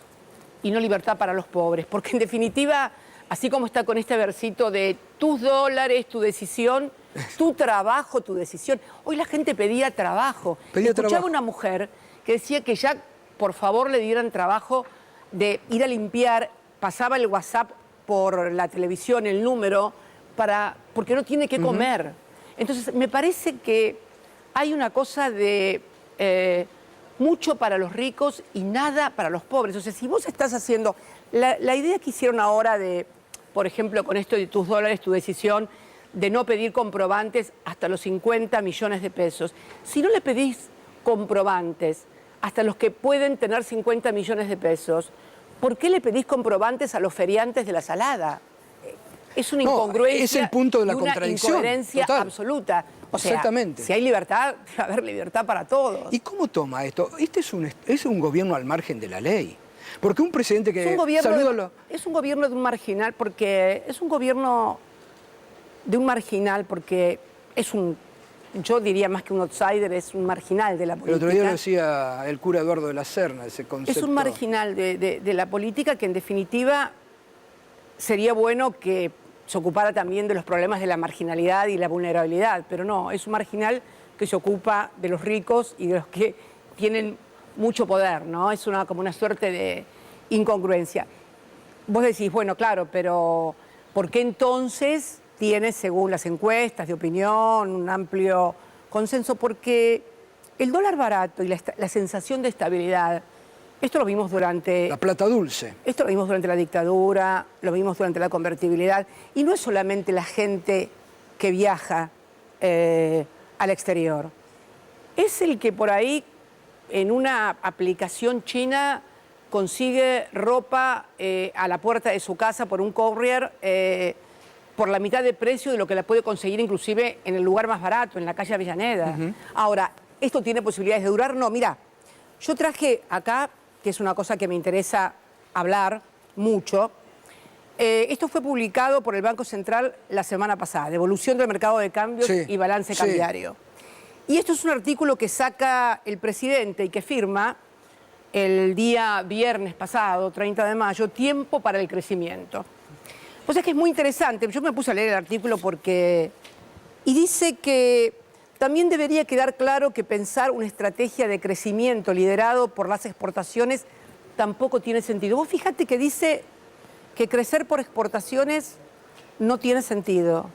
y no libertad para los pobres? Porque en definitiva, así como está con este versito de tus dólares, tu decisión, Tu trabajo, tu decisión. Hoy la gente pedía trabajo. Escuchaba trabajo. una mujer que decía que ya, por favor, le dieran trabajo de ir a limpiar, pasaba el WhatsApp por la televisión, el número, porque no tiene que comer. Entonces, me parece que hay una cosa de mucho para los ricos y nada para los pobres. O sea, si vos estás haciendo... La idea que hicieron ahora de, por ejemplo, con esto de tus dólares, tu decisión de no pedir comprobantes hasta los 50 millones de pesos. Si no le pedís comprobantes hasta los que pueden tener 50 millones de pesos, ¿por qué le pedís comprobantes a los feriantes de la Salada? Es una incongruencia. Es el punto de la y una contradicción. Incoherencia Total. absoluta. O sea, Exactamente. si hay libertad, debe haber libertad para todos. ¿Y cómo toma esto? Este es un gobierno al margen de la ley. Porque un presidente que... Es un gobierno de un marginal porque es un gobierno de un marginal porque es un, yo diría más que un outsider, es un marginal de la política. El otro día lo decía el cura Eduardo de la Serna, ese concepto. Es un marginal de la política que en definitiva sería bueno que se ocupara también de los problemas de la marginalidad y la vulnerabilidad, pero no, es un marginal que se ocupa de los ricos y de los que tienen mucho poder, ¿no? Es como una suerte de incongruencia. Vos decís, bueno, claro, pero ¿por qué entonces tiene, según las encuestas de opinión, un amplio consenso? Porque el dólar barato y la sensación de estabilidad, esto lo vimos durante... La plata dulce. Esto lo vimos durante la dictadura, lo vimos durante la convertibilidad, y no es solamente la gente que viaja al exterior. Es el que por ahí, en una aplicación china, consigue ropa a la puerta de su casa por un courier por la mitad de precio de lo que la puede conseguir inclusive en el lugar más barato, en la calle Avellaneda. Ahora, ¿esto tiene posibilidades de durar? No, mira, yo traje acá, que es una cosa que me interesa hablar mucho, esto fue publicado por el Banco Central la semana pasada, Evolución del Mercado de Cambios y Balance Cambiario. Y esto es un artículo que saca el presidente y que firma el día viernes pasado, 30 de mayo, Tiempo para el Crecimiento. Pues es que es muy interesante, yo me puse a leer el artículo porque... Y dice que también debería quedar claro que pensar una estrategia de crecimiento liderado por las exportaciones tampoco tiene sentido. Vos fíjate que dice que crecer por exportaciones no tiene sentido.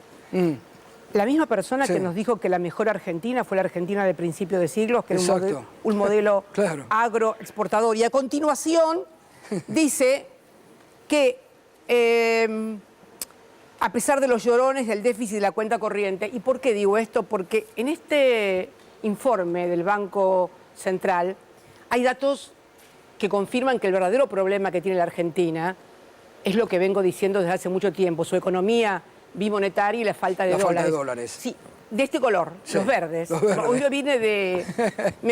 La misma persona que nos dijo que la mejor Argentina fue la Argentina de principio de siglos, que era un modelo agroexportador. Y a continuación dice que a pesar de los llorones del déficit de la cuenta corriente, ¿y por qué digo esto? Porque en este informe del Banco Central hay datos que confirman que el verdadero problema que tiene la Argentina es lo que vengo diciendo desde hace mucho tiempo, su economía bimonetaria y la falta de dólares. Falta de dólares. Sí, de este color, los verdes. Hoy me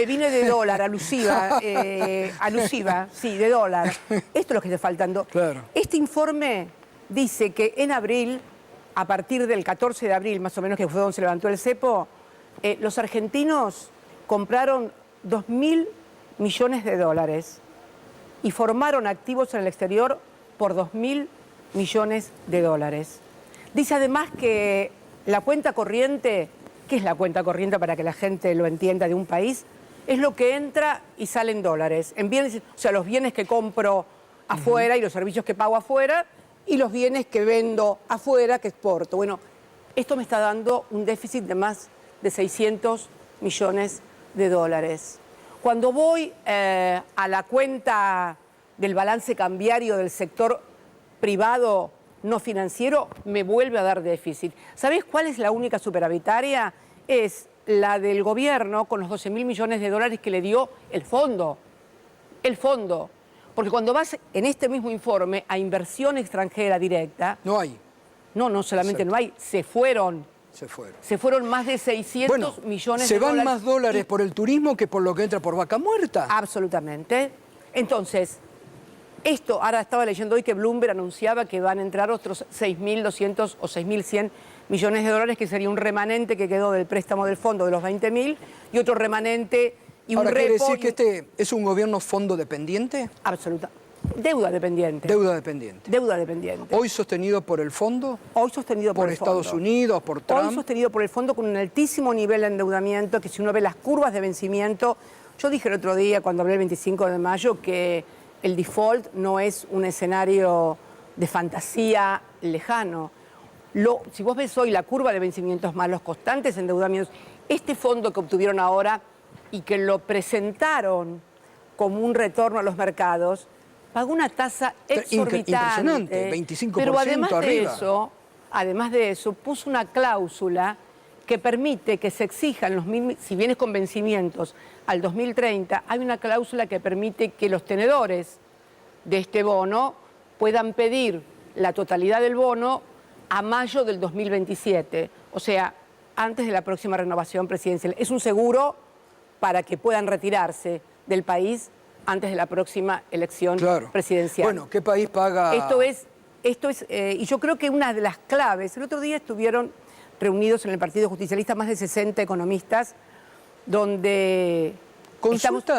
vine de dólar, alusiva, sí, de dólar. Esto es lo que está faltando. Claro. Este informe dice que en abril, a partir del 14 de abril, más o menos, que fue donde se levantó el cepo, los argentinos compraron 2.000 millones de dólares y formaron activos en el exterior por 2.000 millones de dólares. Dice además que la cuenta corriente, ¿qué es la cuenta corriente para que la gente lo entienda de un país? Es lo que entra y sale en dólares. En bienes, o sea, los bienes que compro afuera y los servicios que pago afuera y los bienes que vendo afuera, que exporto. Bueno, esto me está dando un déficit de más de 600 millones de dólares. Cuando voy a la cuenta del balance cambiario del sector privado no financiero, me vuelve a dar déficit. ¿Sabés cuál es la única superavitaria? Es la del gobierno con los 12.000 millones de dólares que le dio el fondo. El fondo. Porque cuando vas en este mismo informe a inversión extranjera directa... No hay. No solamente no hay, se fueron. Se fueron más de 600 millones de dólares. ¿Se van más dólares por el turismo que por lo que entra por vaca muerta? Absolutamente. Entonces, esto, ahora estaba leyendo hoy que Bloomberg anunciaba que van a entrar otros 6.200 o 6.100 millones de dólares, que sería un remanente que quedó del préstamo del fondo de los 20.000 y otro remanente y ahora, un ¿quiere decir que este es un gobierno fondo dependiente? Deuda dependiente. Deuda dependiente. Deuda dependiente. Hoy sostenido por el fondo, Hoy sostenido por el Estados fondo. Unidos, por Trump. Hoy sostenido por el fondo con un altísimo nivel de endeudamiento, que si uno ve las curvas de vencimiento, yo dije el otro día cuando hablé el 25 de mayo que el default no es un escenario de fantasía lejano. Si vos ves hoy la curva de vencimientos más los constantes endeudamientos, este fondo que obtuvieron ahora y que lo presentaron como un retorno a los mercados, pagó una tasa exorbitante. Impresionante, 25% pero arriba. Además de eso, puso una cláusula que permite que se exijan, si vienes con vencimientos al 2030, hay una cláusula que permite que los tenedores de este bono puedan pedir la totalidad del bono a mayo del 2027, o sea, antes de la próxima renovación presidencial. Es un seguro para que puedan retirarse del país antes de la próxima elección presidencial. Bueno, ¿qué país paga? Y yo creo que una de las claves, el otro día estuvieron reunidos en el Partido Justicialista más de 60 economistas, donde...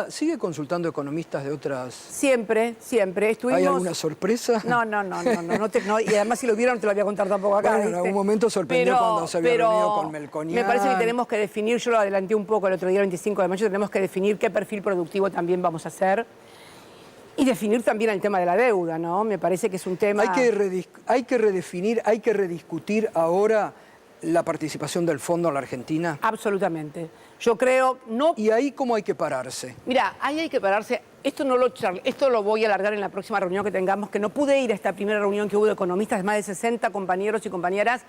¿Sigue consultando economistas de otras...? Siempre. Estuvimos... ¿Hay alguna sorpresa? No, y además si lo vieron te lo voy a contar tampoco acá. Bueno, en algún momento sorprendió cuando se había reunido con Melconian. Me parece que tenemos que definir, yo lo adelanté un poco el otro día, el 25 de mayo, tenemos que definir qué perfil productivo también vamos a hacer. Y definir también el tema de la deuda, ¿no? Me parece que es un tema... Hay que redefinir, hay que rediscutir ahora la participación del fondo en la Argentina. Absolutamente. Yo creo... ¿Y ahí cómo hay que pararse? Mira, ahí hay que pararse. Esto lo voy a alargar en la próxima reunión que tengamos, que no pude ir a esta primera reunión que hubo de economistas, de más de 60 compañeros y compañeras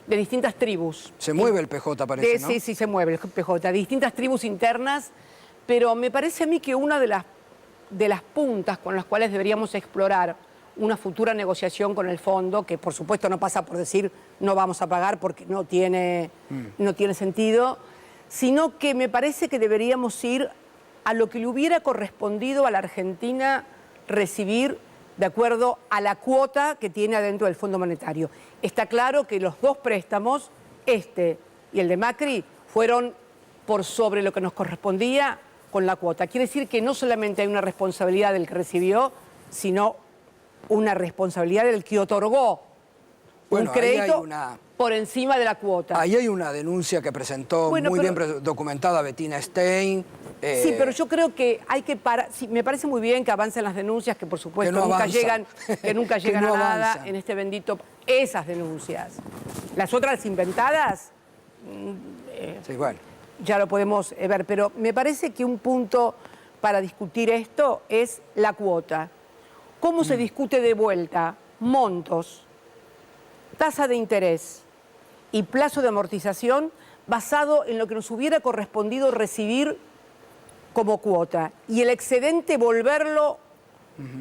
de distintas tribus. Se mueve el PJ, parece, ¿no? Sí, se mueve el PJ. De distintas tribus internas, pero me parece a mí que una de las puntas con las cuales deberíamos explorar una futura negociación con el fondo, que por supuesto no pasa por decir no vamos a pagar porque no tiene sentido, sino que me parece que deberíamos ir a lo que le hubiera correspondido a la Argentina recibir de acuerdo a la cuota que tiene adentro del Fondo Monetario. Está claro que los dos préstamos, este y el de Macri, fueron por sobre lo que nos correspondía con la cuota. Quiere decir que no solamente hay una responsabilidad del que recibió, sino una responsabilidad del que otorgó un crédito por encima de la cuota. Ahí hay una denuncia que presentó bien documentada Bettina Stein. Sí, pero yo creo que hay que parar. Sí, me parece muy bien que avancen las denuncias, que por supuesto nunca llegan a nada en este bendito... Esas denuncias. Las otras inventadas, ya lo podemos ver, pero me parece que un punto para discutir esto es la cuota. ¿Cómo se discute de vuelta? Montos, tasa de interés y plazo de amortización basado en lo que nos hubiera correspondido recibir como cuota. Y el excedente volverlo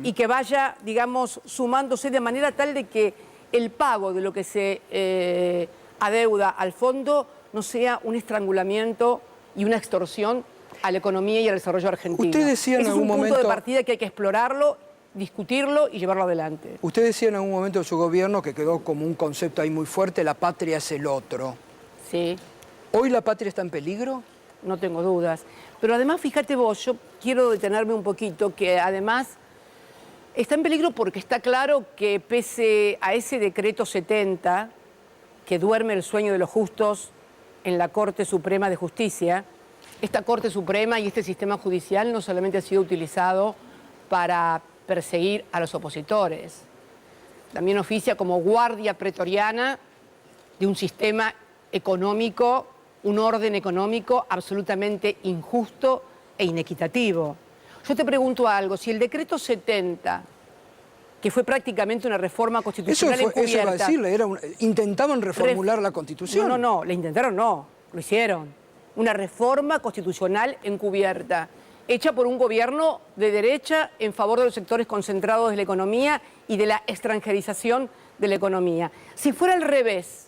y que vaya, digamos, sumándose de manera tal de que el pago de lo que se adeuda al fondo no sea un estrangulamiento y una extorsión a la economía y al desarrollo argentino. Usted decía en algún momento... Es un punto de partida que hay que explorarlo, discutirlo y llevarlo adelante. Usted decía en algún momento de su gobierno, que quedó como un concepto ahí muy fuerte, la patria es el otro. Sí. ¿Hoy la patria está en peligro? No tengo dudas. Pero además, fíjate vos, yo quiero detenerme un poquito, que además está en peligro porque está claro que pese a ese decreto 70, que duerme el sueño de los justos en la Corte Suprema de Justicia, esta Corte Suprema y este sistema judicial no solamente ha sido utilizado para perseguir a los opositores, también oficia como guardia pretoriana de un sistema económico, un orden económico absolutamente injusto e inequitativo. Yo te pregunto algo, si el decreto 70, que fue prácticamente una reforma constitucional encubierta... Eso iba a decirle, intentaban reformular la Constitución. No, le intentaron no, lo hicieron. Una reforma constitucional encubierta, hecha por un gobierno de derecha en favor de los sectores concentrados de la economía y de la extranjerización de la economía. Si fuera al revés,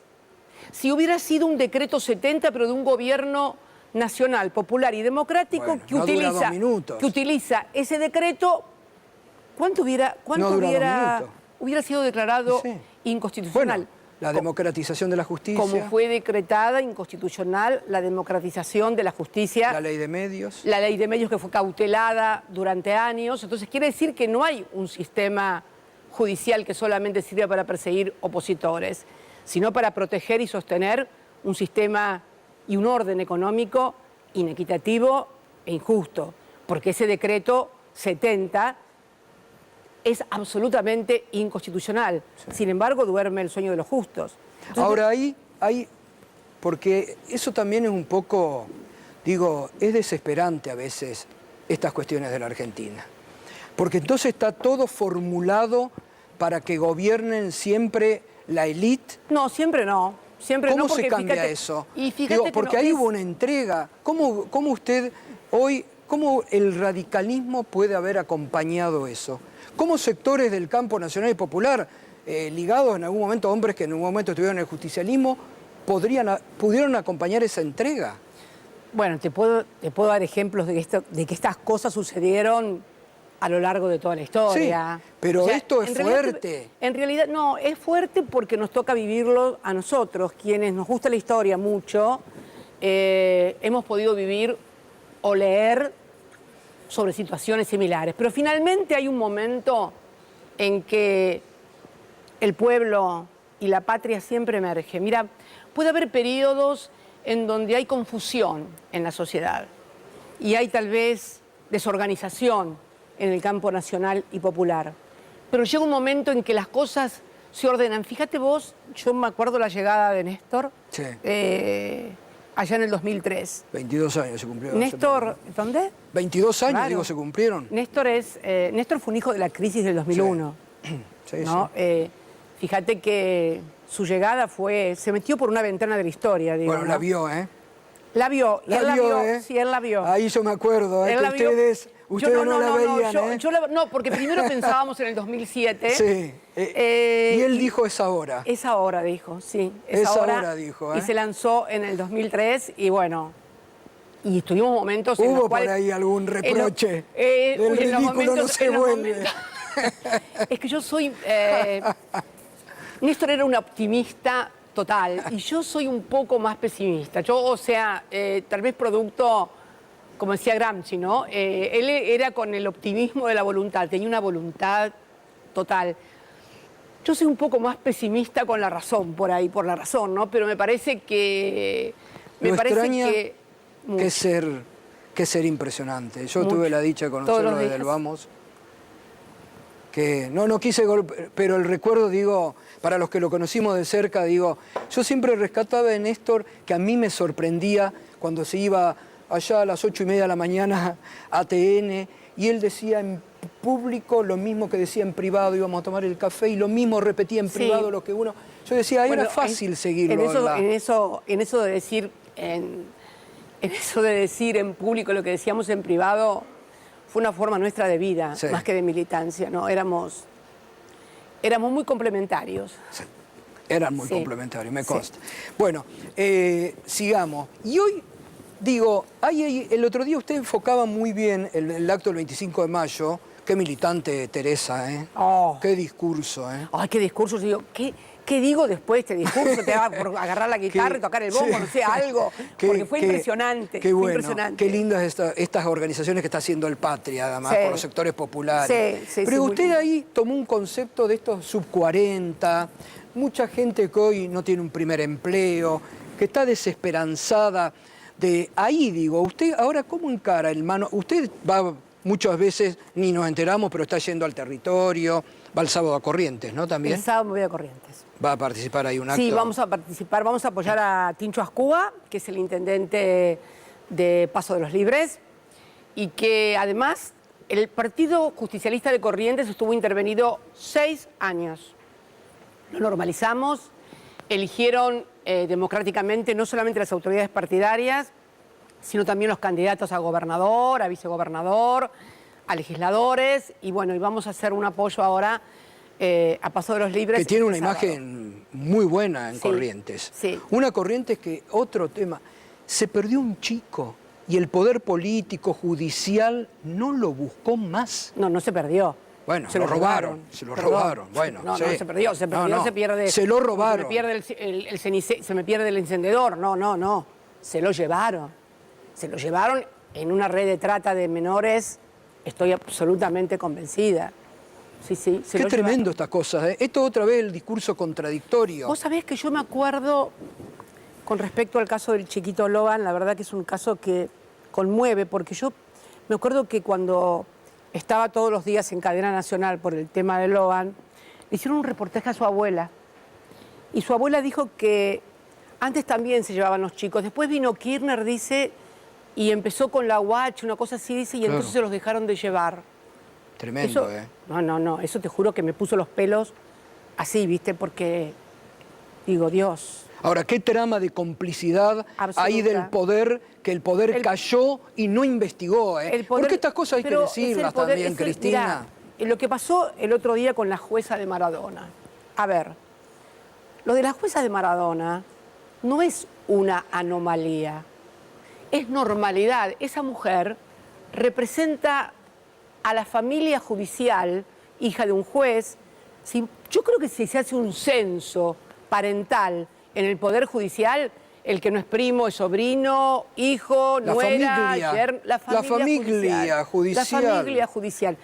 si hubiera sido un decreto 70, pero de un gobierno nacional, popular y democrático que utiliza ese decreto, ¿cuánto hubiera sido declarado inconstitucional? La democratización de la justicia. Como fue decretada inconstitucional la democratización de la justicia. La ley de medios. La ley de medios que fue cautelada durante años. Entonces quiere decir que no hay un sistema judicial que solamente sirva para perseguir opositores, sino para proteger y sostener un sistema y un orden económico inequitativo e injusto, porque ese decreto 70 es absolutamente inconstitucional. Sí. Sin embargo, duerme el sueño de los justos. Entonces, ahora porque eso también es un poco, digo, es desesperante a veces estas cuestiones de la Argentina. Porque entonces está todo formulado para que gobiernen siempre la élite. No, siempre no. Siempre ¿Cómo no, porque se cambia fíjate, eso? Y fíjate digo, que porque no, ahí hubo una entrega. ¿Cómo usted hoy, cómo el radicalismo puede haber acompañado eso? ¿Cómo sectores del campo nacional y popular, ligados en algún momento, hombres que en un momento estuvieron en el justicialismo, pudieron acompañar esa entrega? Bueno, te puedo dar ejemplos de que estas cosas sucedieron a lo largo de toda la historia. Sí, pero esto es fuerte. En realidad, no, es fuerte porque nos toca vivirlo a nosotros, quienes nos gusta la historia mucho, hemos podido vivir o leer sobre situaciones similares. Pero finalmente hay un momento en que el pueblo y la patria siempre emergen. Mira, puede haber periodos en donde hay confusión en la sociedad y hay tal vez desorganización en el campo nacional y popular. Pero llega un momento en que las cosas se ordenan. Fíjate vos, yo me acuerdo la llegada de Néstor, sí. Allá en el 2003. 22 años se cumplió. Néstor, ¿dónde? 22 años, claro. Digo, se cumplieron. Néstor fue un hijo de la crisis del 2001. Sí, ¿no? sí. Fíjate que su llegada se metió por una ventana de la historia, digo. Bueno, ¿no? la vio, ¿eh? La vio, y él la vio, ¿eh? Sí, él la vio. Ahí yo me acuerdo, Él que la vio. ustedes no la veían, ¿eh? No, porque primero pensábamos en el 2007. Sí. Y él dijo, es ahora. Es ahora, dijo, sí. Es ahora, dijo, ¿eh? Y se lanzó en el 2003 y bueno, y estuvimos momentos en Hubo los cuales... por ahí algún reproche. en Del los ridículo momentos, no se en los vuelve. momentos. Es que yo soy... Néstor era un optimista total y yo soy un poco más pesimista. Yo, o sea, tal vez producto, como decía Gramsci, ¿no? Él era con el optimismo de la voluntad, tenía una voluntad total. Yo soy un poco más pesimista con la razón, por ahí, por la razón, ¿no? Pero me parece que... que ser impresionante. Yo tuve la dicha de conocerlo desde el Vamos. Que no quise pero el recuerdo, digo, para los que lo conocimos de cerca, digo, yo siempre rescataba de Néstor que a mí me sorprendía cuando se iba allá a las 8:30 de la mañana a TN y él decía en público lo mismo que decía en privado, íbamos a tomar el café y lo mismo repetía en privado lo que uno... Yo decía, era fácil seguirlo. En eso de decir en público lo que decíamos en privado fue una forma nuestra de vida, sí, más que de militancia, ¿no? Éramos muy complementarios. Sí, eran muy complementarios, me consta. Sí. Bueno, sigamos. Y hoy, digo, el otro día usted enfocaba muy bien el acto del 25 de mayo. Qué militante, Teresa, ¿eh? Oh. Qué discurso, ¿eh? Ay, qué discurso. Digo, ¿qué digo después de este discurso? Te va por agarrar la guitarra y tocar el bombo, no sé, algo. Porque fue impresionante. Qué bueno, impresionante. qué lindas estas organizaciones que está haciendo el Patria, además, por los sectores populares. Sí, pero usted ahí tomó un concepto de estos sub-40, mucha gente que hoy no tiene un primer empleo, que está desesperanzada. Ahí, digo, usted ahora, ¿cómo encara el mano? Usted va... Muchas veces ni nos enteramos, pero está yendo al territorio, va el sábado a Corrientes, ¿no? También. El sábado me voy a Corrientes. ¿Va a participar ahí un acto? Sí, vamos a participar, vamos a apoyar a Tincho Ascúa, que es el intendente de Paso de los Libres, y que además el Partido Justicialista de Corrientes estuvo intervenido 6 años. Lo normalizamos, eligieron democráticamente no solamente las autoridades partidarias, sino también los candidatos a gobernador, a vicegobernador, a legisladores, y bueno, y vamos a hacer un apoyo ahora a Paso de los Libres. Que tiene una imagen muy buena en Corrientes. Sí. Una Corrientes que, otro tema, se perdió un chico y el poder político, judicial, no lo buscó más. No se perdió. Bueno, se lo lo robaron, llevaron. se lo Perdón. robaron. Bueno, no, sí. no, se perdió, No, no, se pierde. se lo robaron. Se me pierde se me pierde el encendedor. No. Se lo llevaron. Se lo llevaron en una red de trata de menores. Estoy absolutamente convencida. Sí, se Qué lo tremendo llevaron. estas cosas, ¿eh? Esto otra vez el discurso contradictorio. Vos sabés que yo me acuerdo, con respecto al caso del chiquito Logan, la verdad que es un caso que conmueve, porque yo me acuerdo que cuando estaba todos los días en cadena nacional por el tema de Logan, le hicieron un reportaje a su abuela. Y su abuela dijo que antes también se llevaban los chicos. Después vino Kirchner, dice, y empezó con la UACH, una cosa así, dice, y Claro. entonces se los dejaron de llevar. Tremendo, Eso, ¿eh? No, eso te juro que me puso los pelos así, ¿viste? Porque, digo, Dios. Ahora, ¿qué trama de complicidad Absoluta. hay del poder, que el poder cayó y no investigó? El poder- Porque estas cosas hay que pero es el decirlas poder- también, es el- Cristina. mirá, lo que pasó el otro día con la jueza de Maradona. A ver, lo de la jueza de Maradona no es una anomalía, es normalidad. Esa mujer representa a la familia judicial, hija de un juez. Yo creo que si se hace un censo parental en el Poder Judicial, el que no es primo es sobrino, hijo, La nuera, familia. la familia judicial. La familia judicial.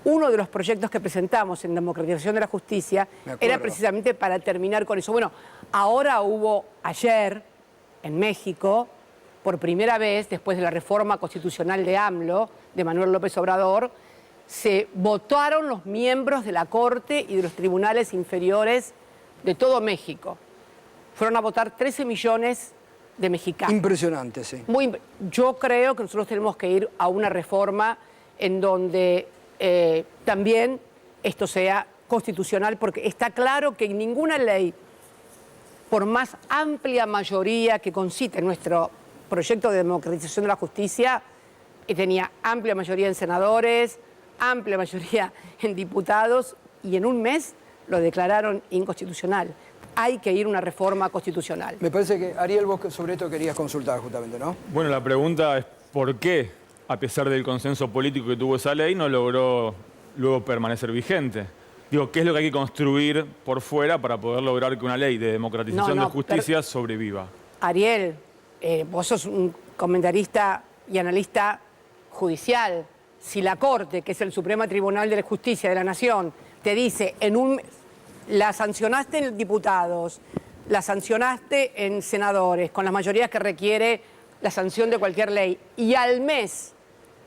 Uno de los proyectos que presentamos en Democratización de la Justicia Me acuerdo. era precisamente para terminar con eso. Bueno, ahora hubo ayer en México, por primera vez, después de la reforma constitucional de AMLO, de Manuel López Obrador, se votaron los miembros de la Corte y de los tribunales inferiores de todo México. Fueron a votar 13 millones de mexicanos. Impresionante, sí. Yo creo que nosotros tenemos que ir a una reforma en donde también esto sea constitucional, porque está claro que ninguna ley, por más amplia mayoría que concite nuestro proyecto de democratización de la justicia, tenía amplia mayoría en senadores, amplia mayoría en diputados, y en un mes lo declararon inconstitucional. Hay que ir a una reforma constitucional. Me parece que, Ariel, vos sobre esto querías consultar justamente, ¿no? Bueno, la pregunta es ¿por qué, a pesar del consenso político que tuvo esa ley, no logró luego permanecer vigente? Digo, ¿qué es lo que hay que construir por fuera para poder lograr que una ley de democratización de justicia sobreviva? Ariel, vos sos un comentarista y analista judicial. Si la Corte, que es el Supremo Tribunal de la Justicia de la Nación, te dice la sancionaste en diputados, la sancionaste en senadores, con las mayorías que requiere la sanción de cualquier ley, y al mes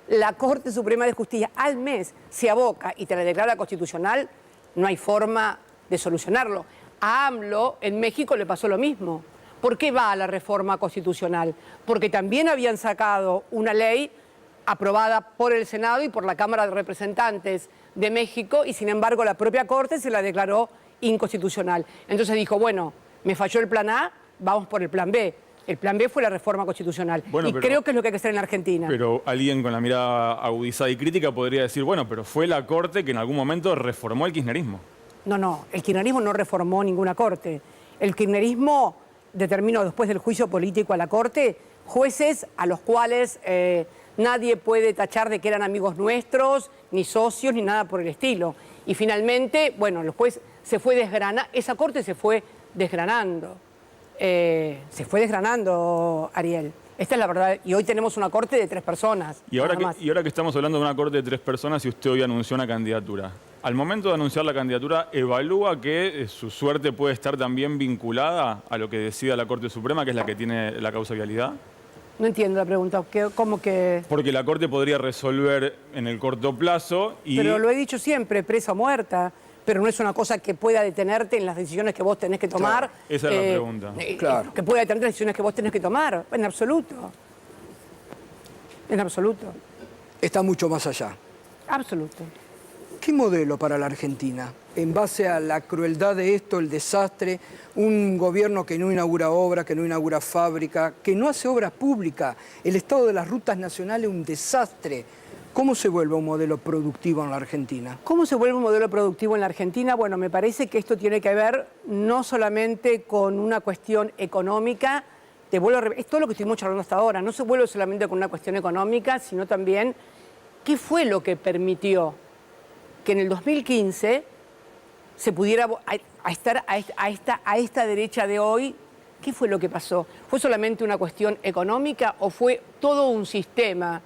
la Corte Suprema de Justicia, al mes, se aboca y te la declara constitucional, no hay forma de solucionarlo. A AMLO en México le pasó lo mismo. ¿Por qué va a la reforma constitucional? Porque también habían sacado una ley aprobada por el Senado y por la Cámara de Representantes de México, y sin embargo la propia Corte se la declaró inconstitucional. Entonces dijo, bueno, me falló el plan A, vamos por el plan B. El plan B fue la reforma constitucional. Bueno, y creo que es lo que hay que hacer en la Argentina. Pero alguien con la mirada agudizada y crítica podría decir, bueno, pero fue la Corte que en algún momento reformó el kirchnerismo. No, el kirchnerismo no reformó ninguna Corte. El kirchnerismo determinó después del juicio político a la Corte jueces a los cuales nadie puede tachar de que eran amigos nuestros, ni socios, ni nada por el estilo. Y finalmente, bueno, el juez se fue desgranando, esa Corte se fue desgranando. Ariel. Esta es la verdad. Y hoy tenemos una Corte de 3 personas. Y ahora, nada más. y ahora que estamos hablando de una Corte de 3 personas y usted hoy anunció una candidatura, al momento de anunciar la candidatura, ¿evalúa que su suerte puede estar también vinculada a lo que decida la Corte Suprema, que es la que tiene la causalidad? No entiendo la pregunta. ¿Cómo que...? Porque la Corte podría resolver en el corto plazo y... Pero lo he dicho siempre, presa o muerta. Pero no es una cosa que pueda detenerte en las decisiones que vos tenés que tomar. Claro, esa es la pregunta. Claro. Que pueda detenerte en las decisiones que vos tenés que tomar. En absoluto. En absoluto. Está mucho más allá. Absoluto. ¿Qué modelo para la Argentina? En base a la crueldad de esto, el desastre, un gobierno que no inaugura obra, que no inaugura fábrica, que no hace obras públicas, el estado de las rutas nacionales un desastre. ¿Cómo se vuelve un modelo productivo en la Argentina? ¿Cómo se vuelve un modelo productivo en la Argentina? Bueno, me parece que esto tiene que ver no solamente con una cuestión económica, es todo lo que estuvimos charlando hasta ahora, no se vuelve solamente con una cuestión económica, sino también qué fue lo que permitió que en el 2015 se pudiera estar a esta derecha de hoy. ¿Qué fue lo que pasó? ¿Fue solamente una cuestión económica o fue todo un sistema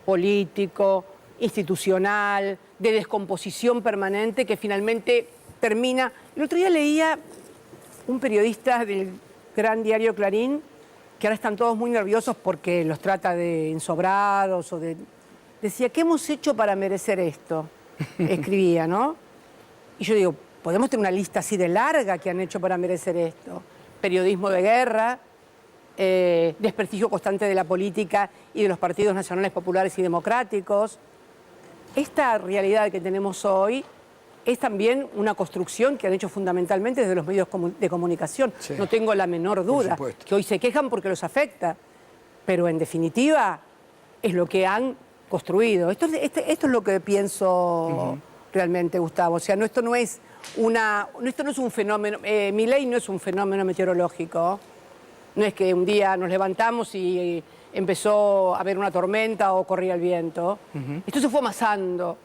político, institucional, de descomposición permanente que finalmente termina? El otro día leía un periodista del gran diario Clarín, que ahora están todos muy nerviosos porque los trata de ensobrados o de... Decía, ¿qué hemos hecho para merecer esto? Escribía, ¿no? Y yo digo, podemos tener una lista así de larga que han hecho para merecer esto. Periodismo de guerra, desprestigio constante de la política y de los partidos nacionales populares y democráticos. Esta realidad que tenemos hoy es también una construcción que han hecho fundamentalmente desde los medios de comunicación. Sí. No tengo la menor duda, supuesto. que hoy se quejan porque los afecta, pero en definitiva es lo que han construido. Esto es lo que pienso realmente, Gustavo. O sea, esto no es un fenómeno, Milei no es un fenómeno meteorológico. No es que un día nos levantamos y empezó a haber una tormenta o corría el viento. Esto se fue amasando.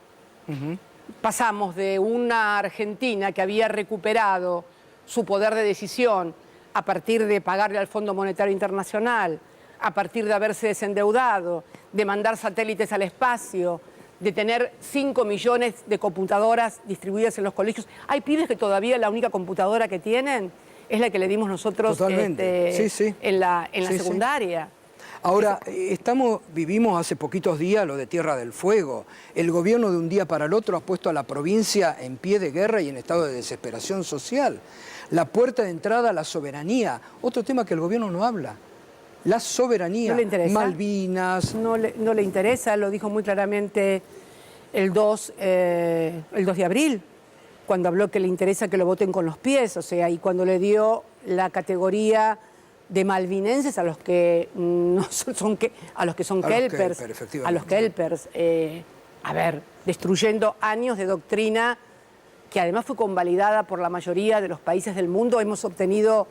Pasamos de una Argentina que había recuperado su poder de decisión a partir de pagarle al Fondo Monetario Internacional, a partir de haberse desendeudado, de mandar satélites al espacio, de tener 5 millones de computadoras distribuidas en los colegios. Hay pibes que todavía la única computadora que tienen es la que le dimos nosotros en la secundaria. Ahora, vivimos hace poquitos días lo de Tierra del Fuego. El gobierno de un día para el otro ha puesto a la provincia en pie de guerra y en estado de desesperación social. La puerta de entrada a la soberanía, otro tema que el gobierno no habla. La soberanía, ¿No le interesa? Malvinas. No le interesa, lo dijo muy claramente el 2 de abril, cuando habló que le interesa que lo voten con los pies, o sea, y cuando le dio la categoría de malvinenses a los que no son kelpers, a los kelpers, a ver, destruyendo años de doctrina que además fue convalidada por la mayoría de los países del mundo. Hemos obtenido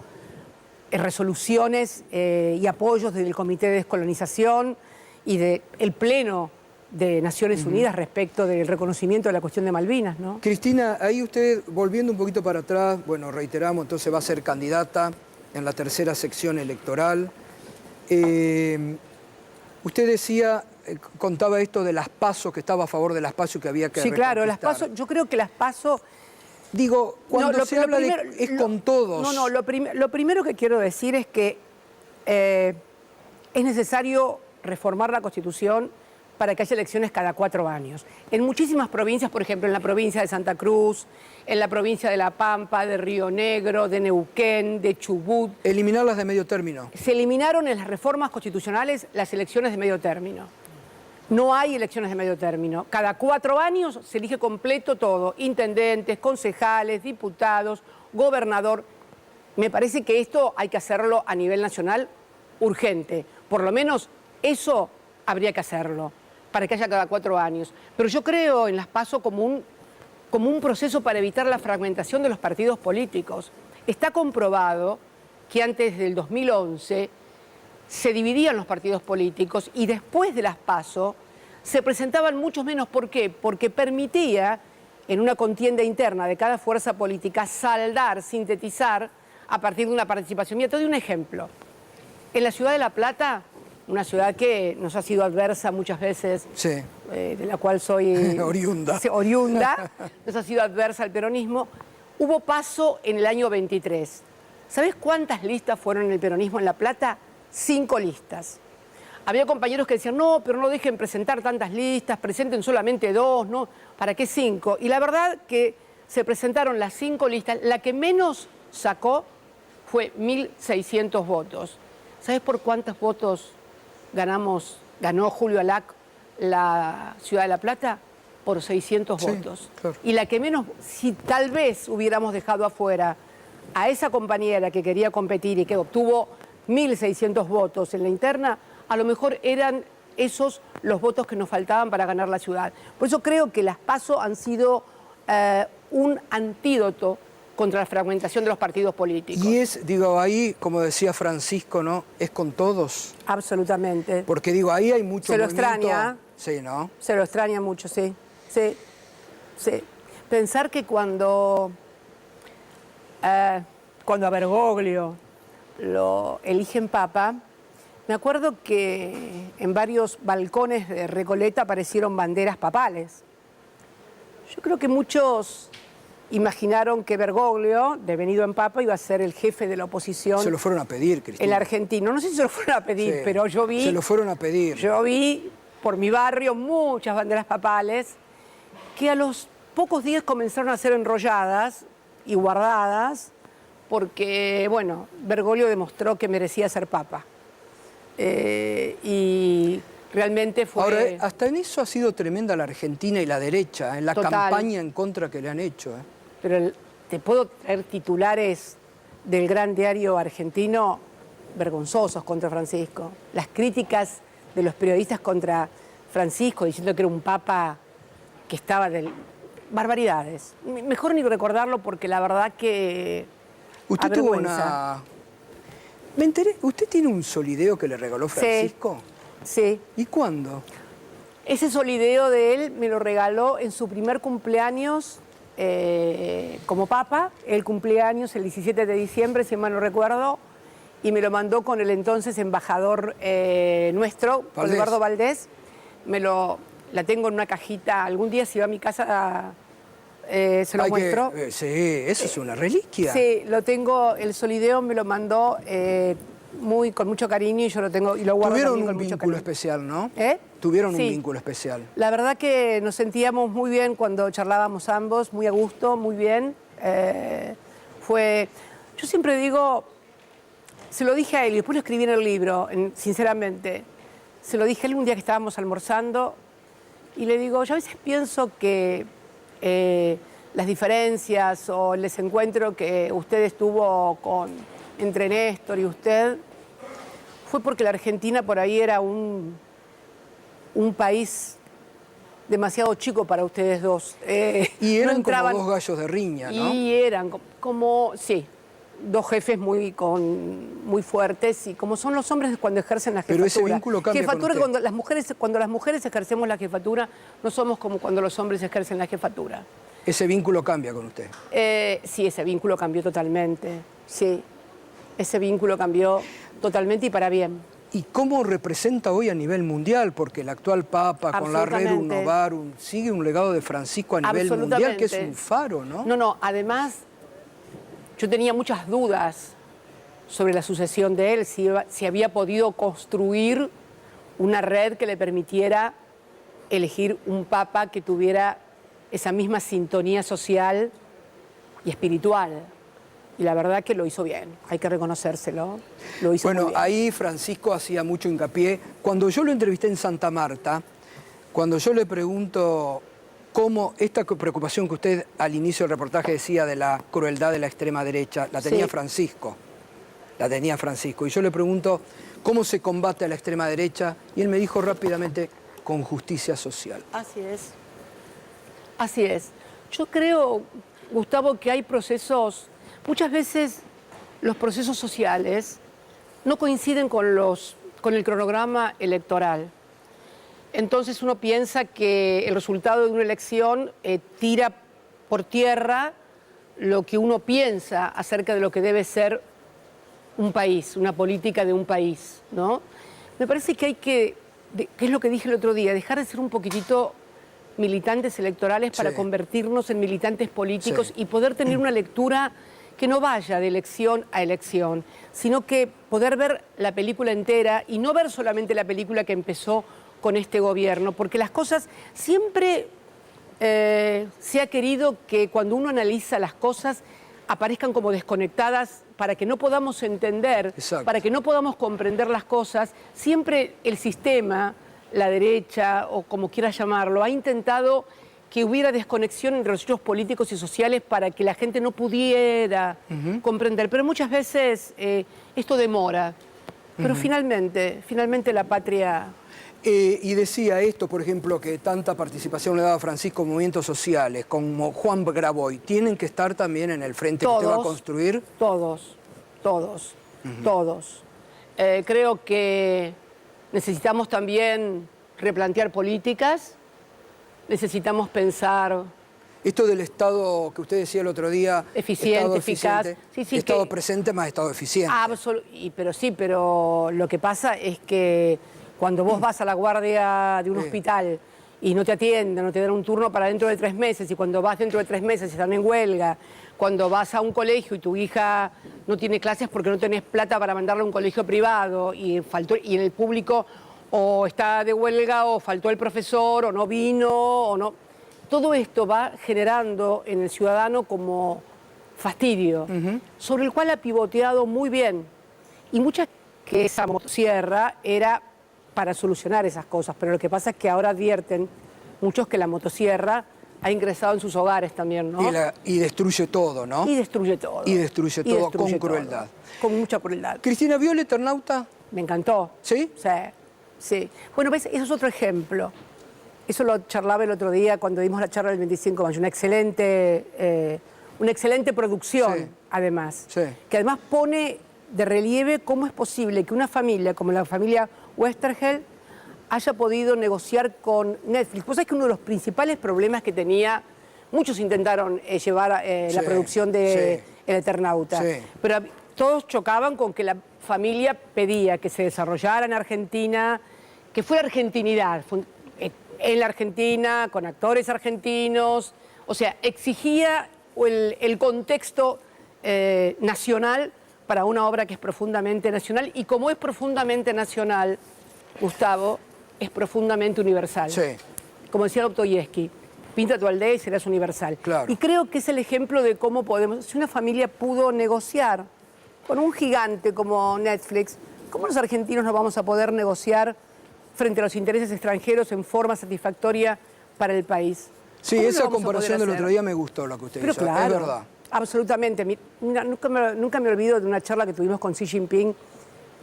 resoluciones y apoyos del Comité de Descolonización y del Pleno de Naciones Unidas respecto del reconocimiento de la cuestión de Malvinas, ¿no? Cristina, ahí usted, volviendo un poquito para atrás, bueno, reiteramos, entonces va a ser candidata en la tercera sección electoral. Usted decía, contaba esto de las PASO, que estaba a favor de las PASO y que había que Sí, claro, las reconquistar. PASO, yo creo que las PASO... Digo, cuando se habla es con todos. No, lo primero que quiero decir es que es necesario reformar la Constitución para que haya elecciones cada 4 años. En muchísimas provincias, por ejemplo, en la provincia de Santa Cruz, en la provincia de La Pampa, de Río Negro, de Neuquén, de Chubut. Eliminarlas de medio término. Se eliminaron en las reformas constitucionales las elecciones de medio término. No hay elecciones de medio término. Cada 4 años se elige completo todo. Intendentes, concejales, diputados, gobernador. Me parece que esto hay que hacerlo a nivel nacional urgente. Por lo menos eso habría que hacerlo, para que haya cada 4 años. Pero yo creo en las PASO como un proceso para evitar la fragmentación de los partidos políticos. Está comprobado que antes del 2011 se dividían los partidos políticos y después de las PASO se presentaban muchos menos. ¿Por qué? Porque permitía, en una contienda interna de cada fuerza política, saldar, sintetizar a partir de una participación. Mira, te doy un ejemplo. En la ciudad de La Plata, una ciudad que nos ha sido adversa muchas veces, Sí. De la cual soy Oriunda. oriunda, nos ha sido adversa el peronismo, hubo PASO en el año 23. ¿Sabés cuántas listas fueron en el peronismo en La Plata? 5 listas. Había compañeros que decían, no, pero no dejen presentar tantas listas, presenten solamente 2, ¿no? ¿Para qué 5? Y la verdad que se presentaron las 5 listas. La que menos sacó fue 1.600 votos. ¿Sabés por cuántos votos ganó Julio Alac la ciudad de La Plata? Por 600 votos. Claro. Y la que menos, si tal vez hubiéramos dejado afuera a esa compañera que quería competir y que obtuvo 1.600 votos en la interna, a lo mejor eran esos los votos que nos faltaban para ganar la ciudad. Por eso creo que las PASO han sido un antídoto contra la fragmentación de los partidos políticos. Y digo, ahí, como decía Francisco, ¿no? Es con todos. Absolutamente. Porque digo, ahí hay mucho Se lo movimiento. extraña. Sí, ¿no? Se lo extraña mucho, sí. Sí. Sí. Pensar que cuando a Bergoglio lo eligen papa, me acuerdo que en varios balcones de Recoleta aparecieron banderas papales. Yo creo que muchos imaginaron que Bergoglio, devenido en papa, iba a ser el jefe de la oposición. Se lo fueron a pedir, Cristina. El argentino. No sé si se lo fueron a pedir, Sí, pero yo vi... se lo fueron a pedir. Yo vi por mi barrio muchas banderas papales que a los pocos días comenzaron a ser enrolladas y guardadas porque, bueno, Bergoglio demostró que merecía ser papa. Y realmente fue... Ahora, hasta en eso ha sido tremenda la Argentina y la derecha, en la Total. campaña en contra que le han hecho. Pero te puedo traer titulares del gran diario argentino vergonzosos contra Francisco. Las críticas de los periodistas contra Francisco, diciendo que era un papa que estaba del... Barbaridades. Mejor ni recordarlo porque la verdad que... Usted tuvo una... Me enteré, ¿usted tiene un solideo que le regaló Francisco? Sí. ¿Y cuándo? Ese solideo de él me lo regaló en su primer cumpleaños como papa. El cumpleaños el 17 de diciembre, si mal no recuerdo, y me lo mandó con el entonces embajador nuestro, Valdés. Eduardo Valdés. La tengo en una cajita. Algún día si va a mi casa se lo muestro. Sí, eso es una reliquia. Sí, lo tengo, el solideo me lo mandó con mucho cariño y yo lo tengo y lo guardo Tuvieron también un con mucho vínculo cariño. especial, ¿no? ¿Eh? Tuvieron Sí. un vínculo especial. La verdad que nos sentíamos muy bien cuando charlábamos ambos, muy a gusto, muy bien. Yo siempre digo, se lo dije a él y después lo escribí en el libro, sinceramente. Se lo dije a él un día que estábamos almorzando y le digo, yo a veces pienso que las diferencias o el desencuentro que usted tuvo entre Néstor y usted fue porque la Argentina por ahí era un país demasiado chico para ustedes dos. Y eran no entraban, como dos gallos de riña, ¿no? Y eran sí, dos jefes muy fuertes y como son los hombres cuando ejercen la jefatura. Pero ese vínculo cambia con usted. Cuando las mujeres ejercemos la jefatura, no somos como cuando los hombres ejercen la jefatura. Ese vínculo cambia con usted. Sí, ese vínculo cambió totalmente. Sí, ese vínculo cambió totalmente y para bien. ¿Y cómo representa hoy a nivel mundial? Porque el actual Papa, con la Rerum Novarum, sigue un legado de Francisco a nivel mundial que es un faro, ¿no? No, además, yo tenía muchas dudas sobre la sucesión de él, si había podido construir una red que le permitiera elegir un Papa que tuviera esa misma sintonía social y espiritual. Y la verdad que lo hizo bien, hay que reconocérselo. Lo hizo muy bien. Ahí Francisco hacía mucho hincapié. Cuando yo lo entrevisté en Santa Marta, cuando yo le pregunto cómo esta preocupación que usted al inicio del reportaje decía de la crueldad de la extrema derecha, la tenía Francisco. La tenía Francisco. Y yo le pregunto cómo se combate a la extrema derecha y él me dijo rápidamente, con justicia social. Así es. Así es. Yo creo, Gustavo, que hay procesos... Muchas veces los procesos sociales no coinciden con el cronograma electoral. Entonces uno piensa que el resultado de una elección tira por tierra lo que uno piensa acerca de lo que debe ser un país, una política de un país, ¿no? Me parece que hay que es lo que dije el otro día, dejar de ser un poquitito militantes electorales para convertirnos en militantes políticos y poder tener una lectura que no vaya de elección a elección, sino que poder ver la película entera y no ver solamente la película que empezó con este gobierno, porque las cosas siempre se ha querido que cuando uno analiza las cosas aparezcan como desconectadas para que no podamos entender, para que no podamos comprender las cosas. Siempre el sistema, la derecha o como quieras llamarlo, ha intentado que hubiera desconexión entre los hechos políticos y sociales para que la gente no pudiera comprender. Pero muchas veces esto demora. Pero finalmente la patria... Y decía esto, por ejemplo, que tanta participación le daba Francisco en movimientos sociales, como Juan Graboy, ¿tienen que estar también en el frente que usted va a construir? Todos. Creo que necesitamos también replantear políticas, necesitamos pensar Esto del Estado que usted decía el otro día, Eficiente, Estado eficaz. eficiente, Sí, Estado que- presente más Estado eficiente. Pero lo que pasa es que cuando vos vas a la guardia de un Sí. hospital y no te atienden, no te dan un turno para dentro de 3 meses, y cuando vas dentro de 3 meses están en huelga, cuando vas a un colegio y tu hija no tiene clases porque no tenés plata para mandarla a un colegio privado y en el público o está de huelga o faltó el profesor o no vino o no... Todo esto va generando en el ciudadano como fastidio, sobre el cual ha pivoteado muy bien. Y muchas que esa motosierra era para solucionar esas cosas, pero lo que pasa es que ahora advierten muchos que la motosierra ha ingresado en sus hogares también, ¿no? Y destruye todo, ¿no? Y destruye todo. Y destruye todo con crueldad. Con mucha crueldad. Cristina, ¿vio El Eternauta? Me encantó. ¿Sí? Sí, sí. Bueno, ves, eso es otro ejemplo. Eso lo charlaba el otro día cuando dimos la charla del 25 de mayo. Una excelente producción, Sí. además. Sí. Que además pone de relieve cómo es posible que una familia como la familia Westergel haya podido negociar con Netflix. Vos sabés que uno de los principales problemas que tenía, muchos intentaron llevar la Sí, producción de sí. El Eternauta, Sí. pero todos chocaban con que la familia pedía que se desarrollara en Argentina, que fuera argentinidad, en la Argentina, con actores argentinos, o sea, exigía el contexto nacional para una obra que es profundamente nacional, y como es profundamente nacional, Gustavo, es profundamente universal. Sí. Como decía Dostoyevsky, pinta tu aldea y serás universal. Claro. Y creo que es el ejemplo de cómo podemos, si una familia pudo negociar con un gigante como Netflix, ¿cómo los argentinos no vamos a poder negociar frente a los intereses extranjeros en forma satisfactoria para el país? Sí, ¿Cómo lo esa vamos a comparación poder del otro hacer? día me gustó, lo que usted Pero hizo. claro, Es verdad. absolutamente. Mira, nunca me olvido de una charla que tuvimos con Xi Jinping,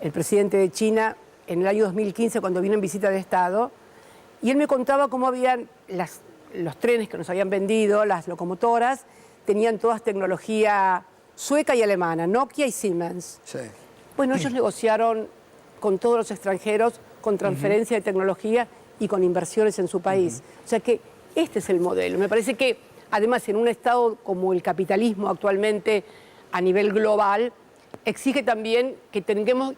el presidente de China, en el año 2015, cuando vino en visita de Estado, y él me contaba cómo habían los trenes que nos habían vendido, las locomotoras, tenían todas tecnología sueca y alemana, Nokia y Siemens. Sí. Bueno, ellos negociaron con todos los extranjeros, con transferencia de tecnología y con inversiones en su país. O sea que este es el modelo. Me parece que, además, en un estado como el capitalismo actualmente a nivel global, exige también que tenemos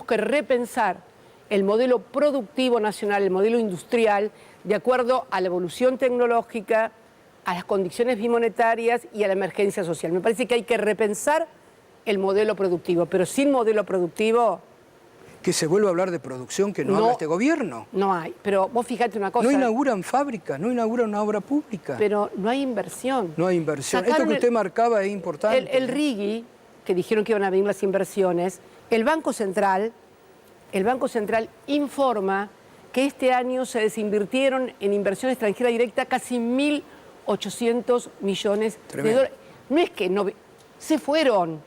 que repensar el modelo productivo nacional, el modelo industrial, de acuerdo a la evolución tecnológica, a las condiciones bimonetarias y a la emergencia social. Me parece que hay que repensar el modelo productivo, pero sin modelo productivo Que se vuelva a hablar de producción que no habla este gobierno. no hay. Pero vos fíjate una cosa. No inauguran fábricas, no inauguran una obra pública. Pero no hay inversión. No hay inversión. Sacaron Esto que usted marcaba es importante. El RIGI, que dijeron que iban a venir las inversiones, el Banco Central informa que este año se desinvirtieron en inversión extranjera directa casi 1.800 millones Tremendo. de dólares. No es que no... Se fueron.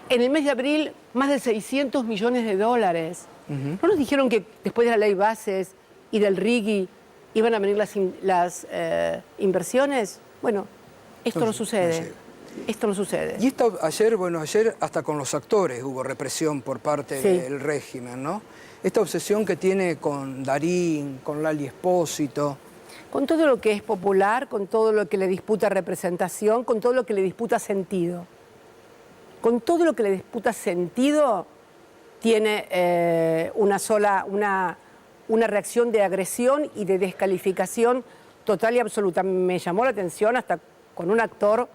En el mes de abril, más de 600 millones de dólares. ¿No nos dijeron que después de la ley Bases y del RIGI iban a venir las inversiones? Bueno, esto no sucede. llega. Esto no sucede. Y ayer hasta con los actores hubo represión por parte Sí. del régimen, ¿no? Esta obsesión que tiene con Darín, con Lali Espósito. Con todo lo que es popular, con todo lo que le disputa representación, con todo lo que le disputa sentido. Con todo lo que le disputa sentido, tiene una reacción de agresión y de descalificación total y absoluta. Me llamó la atención hasta con un actor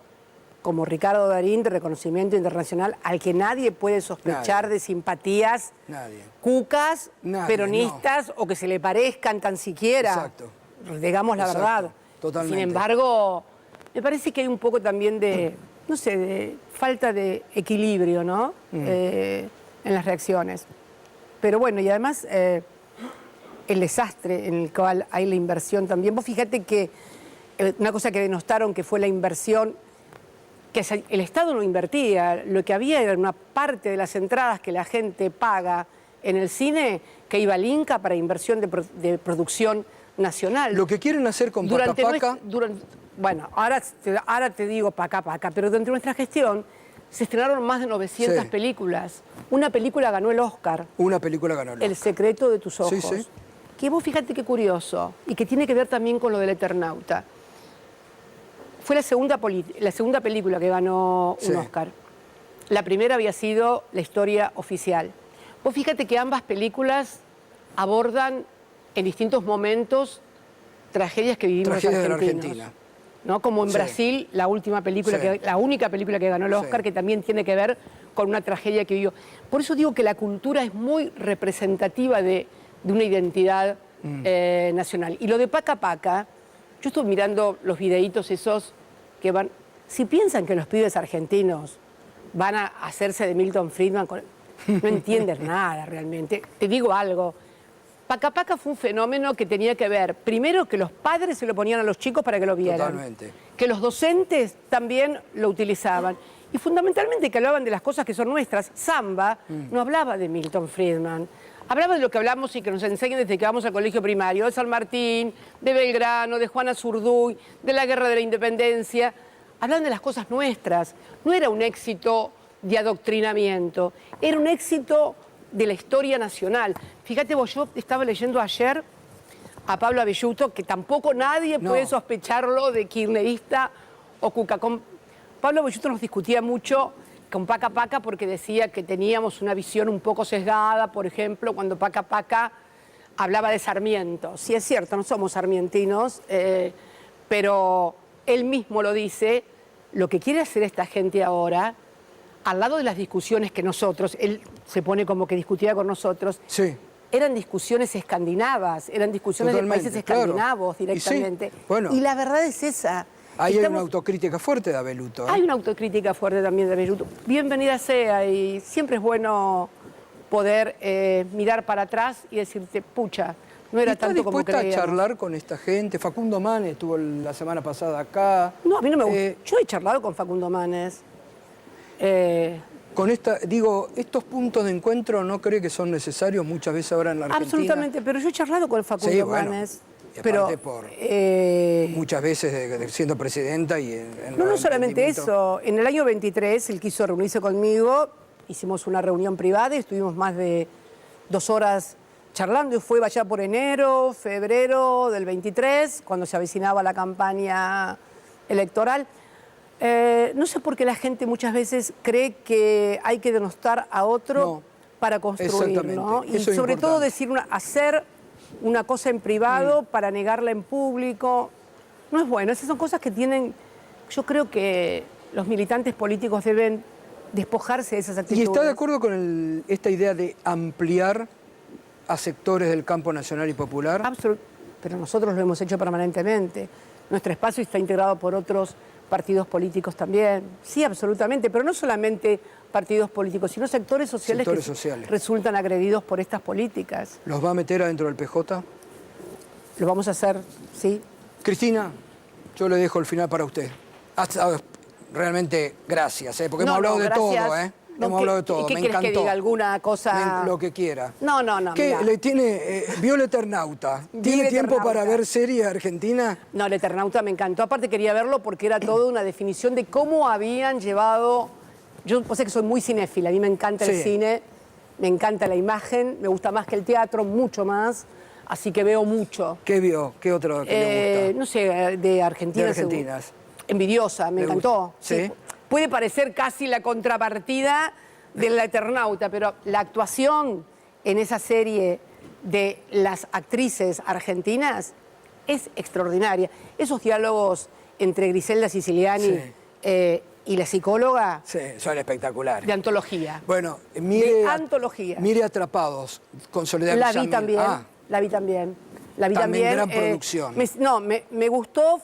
como Ricardo Darín, de reconocimiento internacional, al que nadie puede sospechar Nadie. de simpatías Nadie. cucas, Nadie, peronistas o que se le parezcan tan siquiera. Exacto. Digamos la Exacto, verdad. totalmente. Sin embargo, me parece que hay un poco también de, no sé, de falta de equilibrio, ¿no? En las reacciones. Pero bueno, y además el desastre en el cual hay la inversión también. Vos fíjate que una cosa que denostaron que fue la inversión, que el Estado no invertía, lo que había era una parte de las entradas que la gente paga en el cine que iba al Inca para inversión de producción nacional. Lo que quieren hacer con Paca. Bueno, ahora te digo Paca, pero durante nuestra gestión se estrenaron más de 900 Sí. películas. Una película ganó el Oscar, Una película ganó el El secreto de tus ojos. Sí, sí. Que vos fíjate qué curioso, y que tiene que ver también con lo del Eternauta. fue la segunda película que ganó Sí. un Oscar. La primera había sido La historia oficial. Vos fíjate que ambas películas abordan en distintos momentos tragedias que vivimos los Tragedias de la argentinos. Argentina. ¿No? Como en Sí. Brasil, la última película, Sí. la única película que ganó el Oscar, Sí. que también tiene que ver con una tragedia que vivió. Por eso digo que la cultura es muy representativa de una identidad nacional. Y lo de Paca Paca, yo estuve mirando los videitos esos que van... Si piensan que los pibes argentinos van a hacerse de Milton Friedman, no entiendes nada realmente. Te digo algo. Paca Paca fue un fenómeno que tenía que ver, primero, que los padres se lo ponían a los chicos para que lo vieran. Totalmente. Que los docentes también lo utilizaban. Y fundamentalmente que hablaban de las cosas que son nuestras. Samba no hablaba de Milton Friedman. Hablaba de lo que hablamos y que nos enseñan desde que vamos al colegio primario, de San Martín, de Belgrano, de Juana Zurduy, de la Guerra de la Independencia. Hablaban de las cosas nuestras. No era un éxito de adoctrinamiento, era un éxito de la historia nacional. Fíjate vos, yo estaba leyendo ayer a Pablo Abelluto, que tampoco nadie puede sospecharlo de kirchnerista o cucacón. Pablo Abelluto nos discutía mucho con Paca Paca porque decía que teníamos una visión un poco sesgada, por ejemplo, cuando Paca Paca hablaba de Sarmiento. Sí, es cierto, no somos sarmientinos, pero él mismo lo dice, lo que quiere hacer esta gente ahora, al lado de las discusiones que nosotros, él se pone como que discutía con nosotros, Sí. eran discusiones escandinavas, eran discusiones de Totalmente, países claro. escandinavos Y sí, directamente. bueno. Y la verdad es esa. Ahí hay Estamos- una autocrítica fuerte de Abelluto. ¿eh? hay una autocrítica fuerte también de Abelluto. Bienvenida sea, y siempre es bueno poder mirar para atrás y decirte, pucha, no ¿Y era está tanto como dispuesta a creíamos. charlar con esta gente? Facundo Manes estuvo la semana pasada acá. No, a mí no me gusta. Eh, Yo he charlado con Facundo Manes. Con estos puntos de encuentro no cree que son necesarios muchas veces ahora en la Argentina. Absolutamente, pero yo he charlado con Facundo Sí, bueno, Manes. y Pero, aparte por- Muchas veces siendo presidenta y en no, los no solamente emprendimientos. eso. En el año 23 él quiso reunirse conmigo, hicimos una reunión privada y estuvimos más de 2 horas charlando y fue allá por enero, febrero del 23, cuando se avecinaba la campaña electoral. No sé por qué la gente muchas veces cree que hay que denostar a otro No, para construir, exactamente, ¿no? Y eso es sobre todo importante. hacer una cosa en privado para negarla en público. No es bueno, esas son cosas que tienen, yo creo que los militantes políticos deben despojarse de esas ¿Y actitudes. está de acuerdo con esta idea de ampliar a sectores del campo nacional y popular? Pero nosotros lo hemos hecho permanentemente. Nuestro espacio está integrado por otros partidos políticos también. Sí, absolutamente, pero no solamente partidos políticos, sino sectores sociales Sectores que sociales. resultan agredidos por estas políticas. ¿Los va a meter adentro del PJ? Lo vamos a hacer, sí. Cristina, yo le dejo el final para usted. Realmente gracias, porque No, hemos hablado no, de gracias. todo, ¿eh? No, hemos hablado de todo, ¿Qué me querés encantó. que diga? ¿Alguna cosa? Lo que quiera. No, ¿Qué mirá. le tiene? Vio el Eternauta. Vi ¿Tiene el tiempo Eternauta. para ver series argentinas? No, el Eternauta me encantó. Aparte quería verlo porque era toda una definición de cómo habían llevado... Yo sé que soy muy cinéfila, a mí me encanta el Sí. cine, me encanta la imagen, me gusta más que el teatro, mucho más, así que veo mucho. ¿Qué vio? ¿Qué otro que le gusta? No sé, de Argentina. De Argentinas. Envidiosa, me Le encantó. gusta. ¿Sí? Puede parecer casi la contrapartida de la Eternauta, pero la actuación en esa serie de las actrices argentinas es extraordinaria. Esos diálogos entre Griselda Siciliani y la psicóloga, Sí, son espectaculares. de antología. Bueno, mire, De antología. Mire Atrapados, con Soledad La vi Villamil. también, Ah, la vi también. La vi También también. gran producción. Me gustó,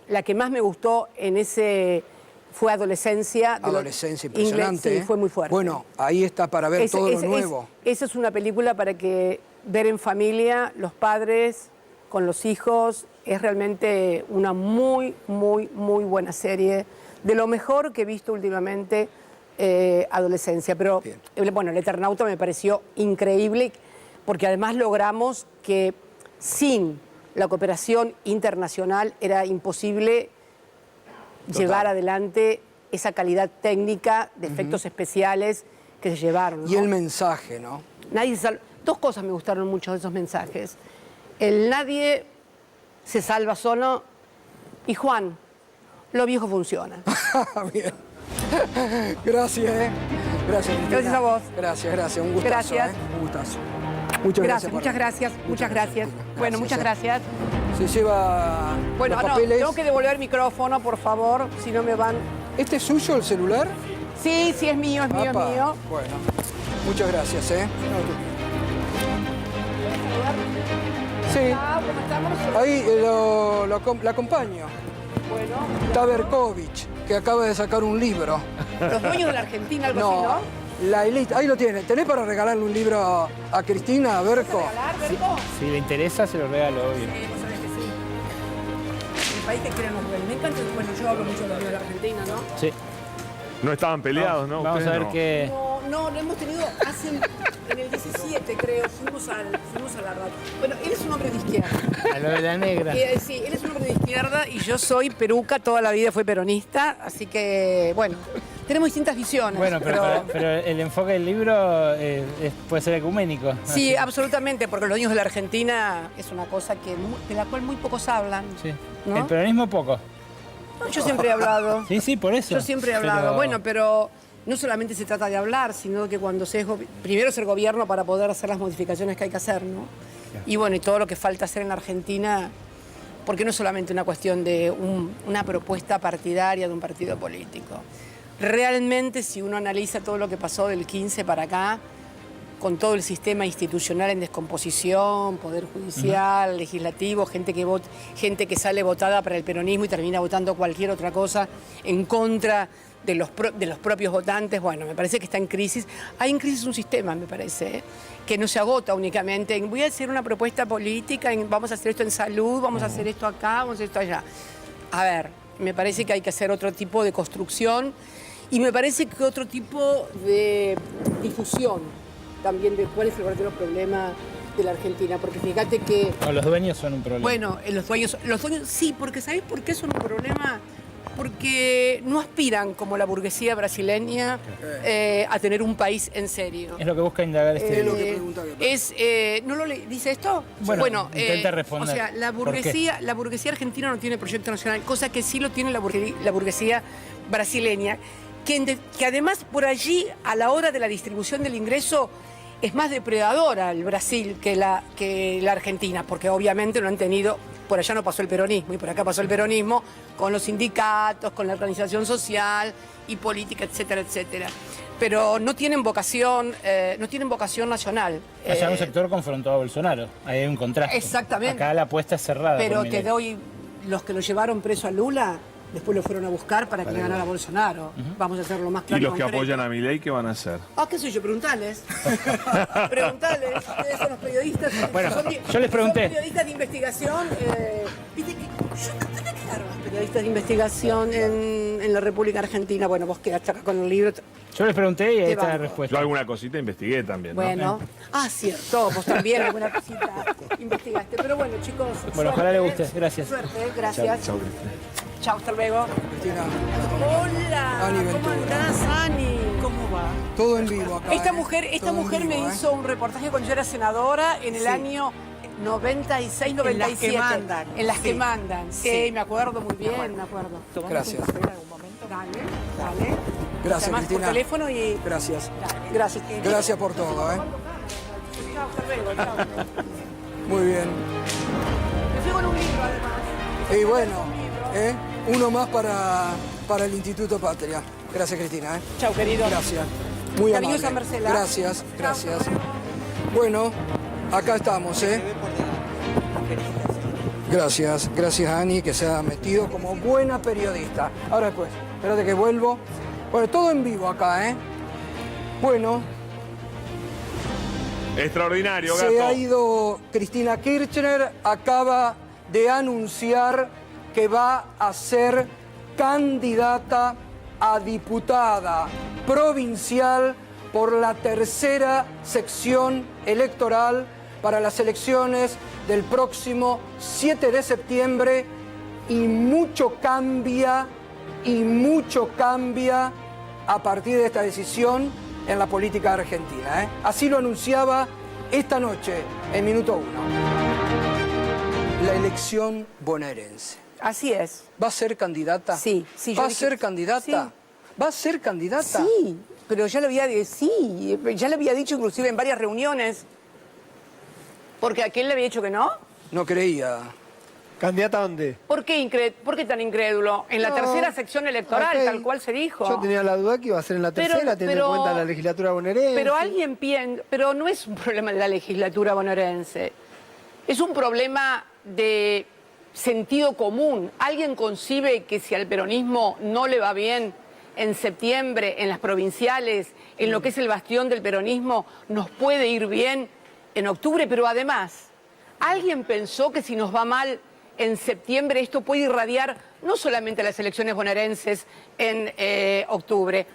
la que más me gustó en ese, fue Adolescencia. Adolescencia, Inglés, impresionante. sí, ¿eh? fue muy fuerte. Bueno, ahí está para ver todo lo nuevo. Esa es una película para que ver en familia, los padres con los hijos. Es realmente una muy, muy, muy buena serie. De lo mejor que he visto últimamente, Adolescencia. Pero, bueno, El Eternauta me pareció increíble porque además logramos que sin la cooperación internacional era imposible llevar adelante esa calidad técnica de efectos especiales que se llevaron, ¿no? Y el mensaje, ¿no? Dos cosas me gustaron mucho de esos mensajes. El nadie se salva solo Y Juan, lo viejo funciona. Bien. Gracias, ¿eh? Gracias, Cristina. Gracias a vos. Gracias. Un gustazo, Gracias. Un gustazo. Muchas gracias. Muchas gracias. Bueno, muchas gracias. Se lleva Bueno, los no, papeles. tengo que devolver el micrófono, por favor, si no me van... ¿Este es suyo, el celular? Sí, es mío, Apa. es mío. Bueno, muchas gracias, ¿eh? Sí, Ah, ¿cómo estamos? ahí la acompaño. Bueno, Taberkovich, que acaba de sacar un libro. los dueños de la Argentina, algo así, ¿no? La élite. Ahí lo tiene. ¿Tenés para regalarle un libro a Cristina, a Berco? ¿Regalar, Berco? Si le interesa, se lo regalo, obvio. Vos sabés que sí. El país que queremos ver. Me encanta, bueno, yo hablo mucho de los dueños de la Argentina, ¿no? Sí. No estaban peleados, ¿no? Vamos a Ustedes ver no. qué... No, lo hemos tenido en el 17, creo, fuimos a la radio. Bueno, él es un hombre de izquierda. A lo de la negra. Sí, él es un hombre de izquierda y yo soy peruca, toda la vida fue peronista, así que, bueno, tenemos distintas visiones. Bueno, pero el enfoque del libro puede ser ecuménico. Sí, absolutamente, porque los dueños de la Argentina es una cosa de la cual muy pocos hablan. Sí. ¿No? El peronismo poco. No, yo siempre he hablado. Sí, por eso. Yo siempre he hablado. Bueno, pero no solamente se trata de hablar, sino que cuando se es primero ser gobierno para poder hacer las modificaciones que hay que hacer, ¿no? Y bueno, y todo lo que falta hacer en la Argentina, porque no es solamente una cuestión de una propuesta partidaria de un partido político. Realmente, si uno analiza todo lo que pasó del 15 para acá, con todo el sistema institucional en descomposición, poder judicial, legislativo, gente que sale votada para el peronismo y termina votando cualquier otra cosa en contra de los propios votantes, bueno, me parece que está en crisis. Hay en crisis un sistema, me parece, que no se agota únicamente en voy a hacer una propuesta política, vamos a hacer esto en salud, vamos a hacer esto acá, vamos a hacer esto allá. A ver, me parece que hay que hacer otro tipo de construcción y me parece que otro tipo de difusión también de cuál es el verdadero problema de la Argentina, porque fíjate que... No, los dueños son un problema. Bueno, los dueños sí, porque ¿sabés por qué son un problema? Porque no aspiran, como la burguesía brasileña, a tener un país en serio. Es lo que busca indagar este lo libro. que pregunta que ¿No lo dice esto? Bueno, intenta responder. O sea, la burguesía argentina no tiene proyecto nacional, cosa que sí lo tiene la burguesía brasileña, que además por allí, a la hora de la distribución del ingreso, es más depredadora el Brasil que la Argentina, porque obviamente no han tenido, por allá no pasó el peronismo y por acá pasó el peronismo, con los sindicatos, con la organización social y política, etcétera, etcétera. Pero no tienen vocación nacional. Allá un sector confrontó a Bolsonaro, ahí hay un contraste. Exactamente. Acá la apuesta es cerrada. Pero por te Milei. doy, los que lo llevaron preso a Lula, después lo fueron a buscar para que ganara Bolsonaro. Vamos a hacerlo más claro. ¿Y los que concreto. apoyan a Milei qué van a hacer? Ah, qué sé yo, preguntales. Preguntales, ustedes son los periodistas. Bueno, son yo les pregunté. Son periodistas de investigación. Viste que yo tenía que dar más periodistas de investigación en la República Argentina. Bueno, vos quedaste acá con el libro. Yo les pregunté y ahí Qué está la bárbaro. respuesta. Yo alguna cosita investigué también, ¿no? Bueno, cierto, vos también alguna cosita investigaste. Pero bueno, chicos. Bueno, ojalá les guste. Gracias. Suerte, gracias. Chau, Cristina. Chao, hasta luego. Cristina, Hola, Ani ¿cómo Ventura. andás, Ani? ¿Cómo va? todo en vivo acá. Esta ¿eh? mujer Todo en me vivo, ¿eh? hizo un reportaje cuando yo era senadora en el año 96, 97. En las que mandan. Sí, me acuerdo muy bien, me acuerdo. Gracias. Dale, dale. Gracias, Llamás Cristina. por teléfono y... Gracias. Gracias. Gracias por todo, ¿eh? Chao, hasta luego, chao. Muy bien. Me fui con un libro, además. Y bueno, uno más para el Instituto Patria. Gracias, Cristina. Chao, querido. Gracias. Muy Cariñosa amable. Marcela. Gracias, gracias. Bueno, acá estamos, ¿eh? Gracias, gracias Ani, que se ha metido como buena periodista. Ahora después, espérate que vuelvo. Bueno, todo en vivo acá, ¿eh? Bueno, Extraordinario, se ha Gato. ido Cristina Kirchner, acaba de anunciar que va a ser candidata a diputada provincial por la tercera sección electoral para las elecciones del próximo 7 de septiembre y mucho cambia a partir de esta decisión en la política argentina, ¿eh? Así lo anunciaba esta noche en Minuto 1. La elección bonaerense. Así es. ¿Va a ser candidata? Sí, sí. yo ¿Va a dije- ser candidata? Sí. ¿Va a ser candidata? Sí, pero ya lo había dicho inclusive en varias reuniones. Porque aquel le había dicho que no. No creía. ¿Candidata a dónde? ¿Por qué tan incrédulo? En la No, tercera sección electoral, ok. tal cual se dijo. Yo tenía la duda que iba a ser en la Pero- tercera, teniendo en pero- cuenta la legislatura bonaerense. Pero alguien piensa, pero no es un problema de la legislatura bonaerense. Es un problema de sentido común. Alguien concibe que si al peronismo no le va bien en septiembre, en las provinciales, en lo que es el bastión del peronismo, nos puede ir bien en octubre, pero además, alguien pensó que si nos va mal en septiembre esto puede irradiar no solamente a las elecciones bonaerenses en octubre,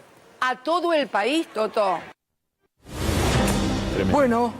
a todo el país, Toto. Bueno,